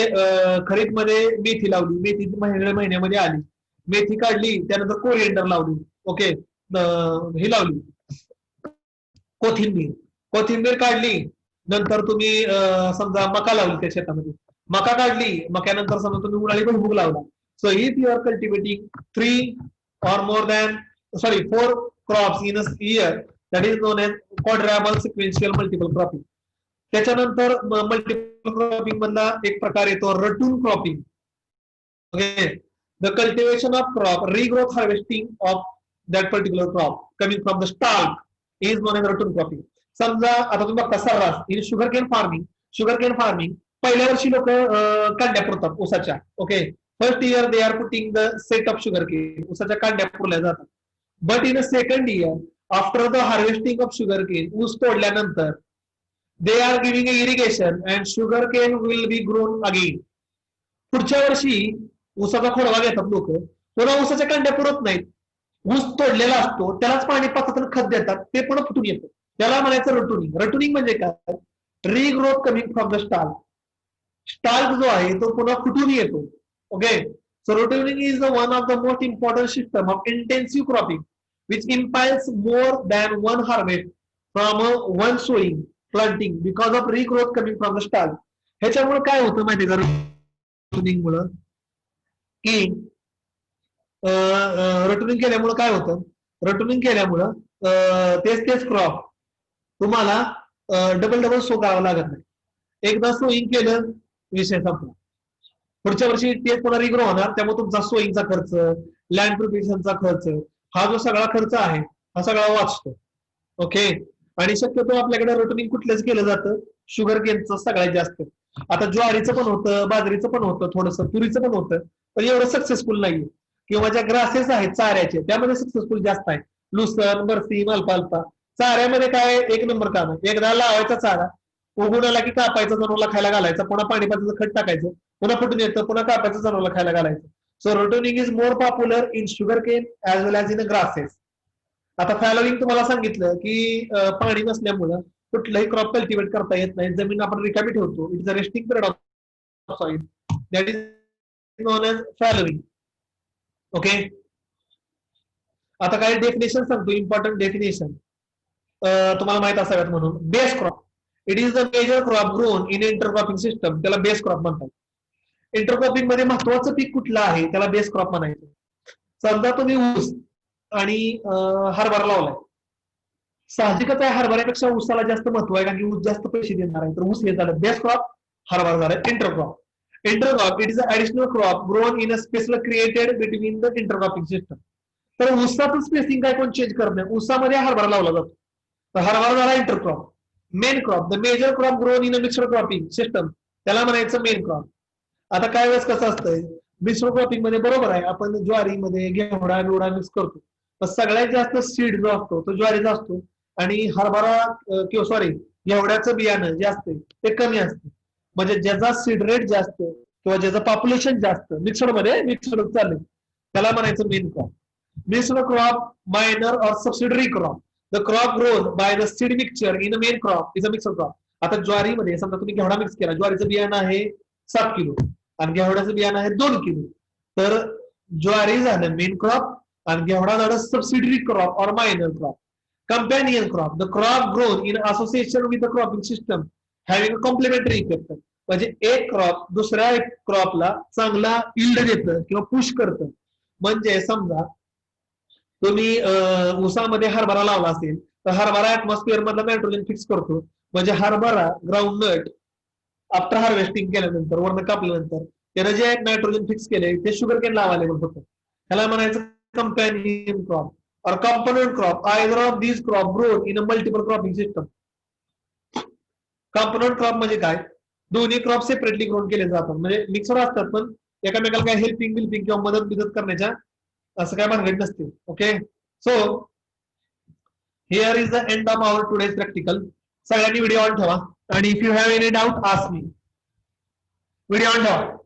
खरीप मध्ये मेथी लावली, मेथी महिन्यामध्ये आली, मेथी काढली, त्यानंतर कोरिएंडर लावली. ओके, ही लावली कोथिंबीर, कोथिंबीर काढली, नंतर तुम्ही समजा मका लावली त्या शेतामध्ये, मका काढली, मक्यानंतर समजा तुम्ही उन्हाळी भुईमूग लावला. So if you are cultivating 3 or more than 4 crops in a year, that is known as quadruple sequential multiple cropping. त्याच्यानंतर मल्टिपल क्रॉपिंग मधला एक प्रकार येतो ratoon cropping. Okay, the cultivation of crop, regrowth harvesting of that particular crop coming from the stalk is known as ratoon cropping. समजा आता तुम्ही बघता सर्रास इन शुगर केन फार्मिंग पहिल्या वर्षी लोक कांड्या पुरतात ऊसाच्या. Okay, first year they are putting the set of sugar cane, ऊसाच्या कांड्या पुरल्या जातात. But in a second year after the harvesting of sugar cane, ऊस तोडल्यानंतर they are giving irrigation and sugar cane will be grown again. पुढच्या वर्षी ऊसाचा खोडवा घेतात लोक, पुन्हा ऊसाच्या कांड्या पुरत नाहीत, ऊस तोडलेला असतो त्यालाच पाणी पाचतात आणि खत देतात, ते पुन्हा फुटून येतं. त्याला म्हणायचं रटुनिंग. रटुनिंग म्हणजे काय, regrowth coming from the stalk. Stalk जो आहे तो पुन्हा फुटून येतो. Okay, so rotting is the one of the most important system of intensive cropping which implies more than one harvest from one sowing planting because of regrowth coming from the stalk. ह्याच्यामुळे काय होतं माहिती का रटुनिंग मुळे, की रटुनिंग केल्यामुळे काय होतं, रटुनिंग केल्यामुळं तेच क्रॉप तुम्हाला डबल सो करावं लागत नाही. एकदा सोईंग केलं विषय संपला, पुढच्या वर्षी तेच पुन्हा रिग्रो होणार, त्यामुळे तुमचा सोईंगचा खर्च, लँड प्रिपरेशनचा खर्च, हा जो सगळा खर्च आहे हा सगळा वाचतो. ओके, आणि शक्यतो आपल्याकडे रोटनिंग कुठलंच केलं जातं, शुगर केनचं सगळ्यात जास्त. आता ज्वारीचं पण होतं, बाजरीचं पण होतं, थोडंसं तुरीचं पण होतं, पण एवढं सक्सेसफुल नाहीये. किंवा ज्या ग्रासेस आहेत चाऱ्याचे त्यामध्ये सक्सेसफुल जास्त आहे, लुसन, बर्सी, अल्फा. चाऱ्यामध्ये काय एक नंबर काम आहे, एकदा लावायचा चारा, उगून आला की कापायचा, जनावरला खायला घालायचा, पुन्हा पाणी पाण्याचं खत टाकायचं, पुन्हा फुटून येतं, पुन्हा कापायचं, जनावरला खायला घालायचं. So ratooning is more popular in sugar cane as well as in grasses. आता फॅलोविंग तुम्हाला सांगितलं की पाणी नसल्यामुळं कुठलंही क्रॉप कल्टिवेट करता येत नाही, जमीन आपण रिकामी ठेवतो. It is a resting period of soil, that is known as fallowing. Okay, आता काही डेफिनेशन सांगतो, इम्पॉर्टंट डेफिनेशन तुम्हाला माहित असाव्यात म्हणून. Base crop, it is the major crop grown in intercropping system, त्याला बेस क्रॉप म्हणतात. इंटरक्रॉपिंग मध्ये महत्वाचं पीक कुठलं आहे त्याला बेस क्रॉप म्हणायचं. समजा तुम्ही ऊस आणि हरभरा लावलाय, साहजिकच आहे हरभऱ्यापेक्षा ऊसाला जास्त महत्व आहे, कारण की ऊस जास्त पैसे देणार आहे, तर ऊस हे झालं बेस क्रॉप, हरभरा झालं intercrop. Intercrop it is a additional crop grown in a space created between the intercropping system. तर ऊसाचं स्पेसिंग काय कोण चेंज करत नाही, ऊसामध्ये हरभरा लावला जातो, तर हरभरा झाला intercrop. Main crop, the major crop grown in a mixed cropping system, त्याला म्हणायचं मेन क्रॉप. आता काय वेळेस कसं असतंय मिक्सड क्रॉपिंग मध्ये, बरोबर आहे, आपण ज्वारीमध्ये घेवडा बिवडा मिक्स करतो, तर सगळ्यात जास्त सीड जो असतो तो ज्वारीचा असतो, आणि हरभरा किंवा घेवड्याचं बियाणं जे असते ते कमी असते. म्हणजे ज्याचा सीड रेट जास्त किंवा ज्याचं पॉप्युलेशन जास्त मिक्सड चालले, त्याला म्हणायचं main crop. Mixed crop, minor or subsidiary crop, the crop grown by the seed mixture in a main crop is a mixed crop. आता ज्वारीमध्ये समजा तुम्ही घेवडा मिक्स केला, ज्वारीचं बियाणं आहे 7 किलो आणि घेवड्याचं बियाणं आहे 2 किलो, तर ज्वारी झालं मेन क्रॉप आणि घेवडा झालं सबसिडरी क्रॉप और minor crop. Companion crop, the crop grown in association with the cropping system having a complementary effect. म्हणजे एक क्रॉप दुसऱ्या एक क्रॉपला चांगला यील्ड देतं किंवा पुश करतं. म्हणजे समजा तुम्ही ऊसामध्ये हरभरा लावला असेल, तर हरभरा ऍटमॉस्फिअर मधला नायट्रोजन फिक्स करतो, म्हणजे हरभरा ग्राउंडनट आफ्टर हार्वेस्टिंग केल्यानंतर, वरनं कापल्यानंतर त्यानं जे नायट्रोजन फिक्स केले ते शुगर केन अवेलेबल होतं, त्याला म्हणायचं कंपॅनियन क्रॉप और component crop. Either of these crop grown in a multiple cropping system. Component crop म्हणजे काय, दोन्ही क्रॉप सेपरेटली ग्रोन केले जातात, म्हणजे मिक्सर असतात पण एकामेकाला काय हेल्पिंग किंवा मदत करण्याच्या असं काय भानगड नसते. Okay, so here is the end of our today's practical. सगळ्यांनी व्हिडिओ ऑन ठेवा आणि if you have any doubt ask me. Video on ठेवा.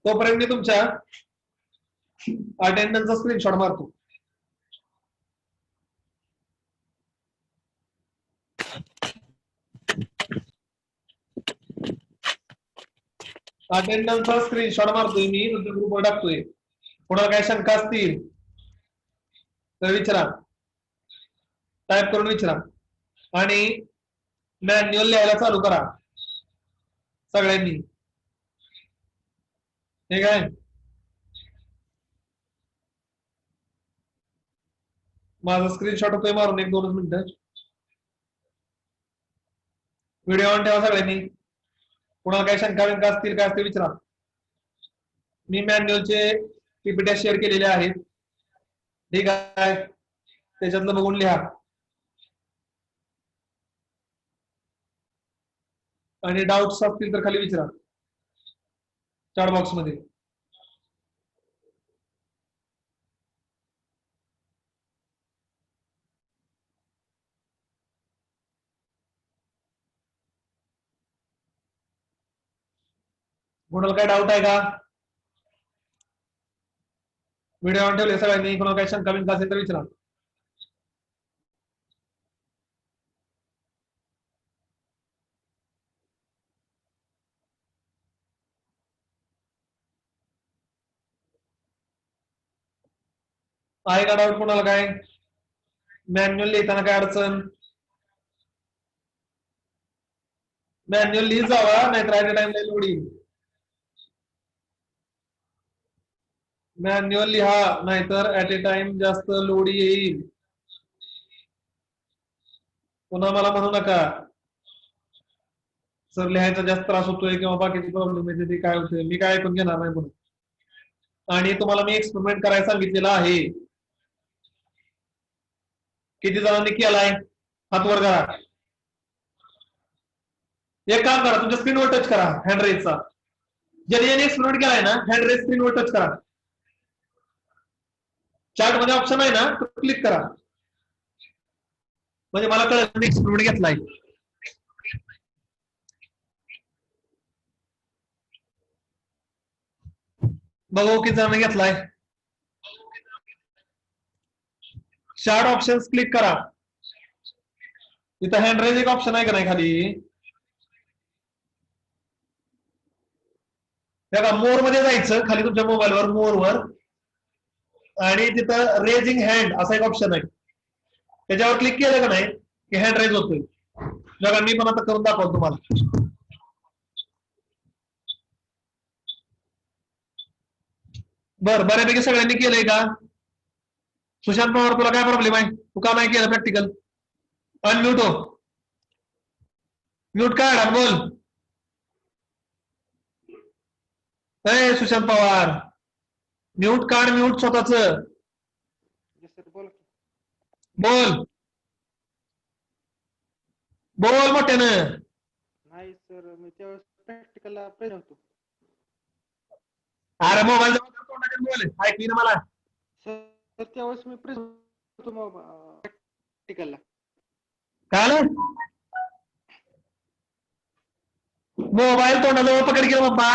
तोपर्यंत मी तुमच्या अटेंडन्सचा स्क्रीनशॉट मारतो. अटेंडन्सचा स्क्रीनशॉट मारतोय मी, तुमच्या ग्रुपवर टाकतोय. कोणाला काही शंका असतील तर विचारा, टाईप करून विचारा आणि मॅन्युअल लिहायला चालू करा सगळ्यांनी. ठीक आहे. माझा स्क्रीनशॉट होतोय मारून 1-2 मिनिटं. व्हिडिओ ऑन ठेवा सगळ्यांनी. कुणाला काही शंका विंका असतील काय असतील विचारा. मी मॅन्युअलचे पीपीटी शेअर केलेले आहेत. ठीक आहे, त्याच्यातलं बघून लिहा आणि डाऊट्स असतील तर खाली विचारा चॅट बॉक्स मध्ये. कोणाला काय डाऊट आहे का? व्हिडिओ ऑन ठेवले सगळ्यांनी. कोणाला काही शंका बिंका असेल तर विचारा. आहे का डाऊट कोणाला? काय मॅन्युअल लिहिताना काय अडचण? मॅन्युअल लिहित जावा, नाहीतर ऍट अ टाइम लोड येईल. मॅन्युअल लिहा, नाहीतर ऍट अ टाइम जास्त लोड येईल. पुन्हा मला म्हणू नका सर लिहायचा जास्त त्रास होतोय किंवा बाकीचे प्रॉब्लेम येते ते काय होतंय. मी काय ऐकून घेणार नाही म्हणून. आणि तुम्हाला मी एक्सपेरिमेंट करायला सांगितलेला आहे. किती जणांनी केलाय? हात वर करा. एक काम करा, तुमच्या स्क्रीनवर टच करा हँड रेजचा. ज्यांनी एक्सपेरिमेंट केलाय ना, हँड रेज स्क्रीनवर टच करा. चॅट मध्ये ऑप्शन आहे ना, तो क्लिक करा म्हणजे मला कळलं एक्सपेरिमेंट घेतलाय. बघू किती जणांनी घेतलाय. चॅट ऑप्शन क्लिक करा. इथं हँड रेज एक ऑप्शन आहे का नाही खाली? बघा मोर मध्ये जायचं खाली तुमच्या मोबाईलवर, मोर वर, आणि तिथं रेजिंग हँड असा एक ऑप्शन आहे. त्याच्यावर क्लिक केलं का नाही की हँड रेज होतोय. बघा मी पण आता करून दाखवतो तुम्हाला. बऱ्यापैकी सगळ्यांनी केलंय का? सुशांत पवार तुला काय प्रॉब्लेम आहे? तू का नाही केलं प्रॅक्टिकल? अनम्यूट हो. म्यूट काढ, बोल. सुशांत पवार म्यूट काढ, म्यूट स्वतःच बोल. बोल मोठ्यानं. नाही सर, मी त्यावेळेस प्रॅक्टिकलला प्रेझेंट होतो. अरे मोबाईल बोल, ऐकली ना मला. सर त्यावेळेस मी प्रेझेंट होतो प्रॅक्टिकलला. काय मोबाईल तोंडाजवळ पकड की बाबा.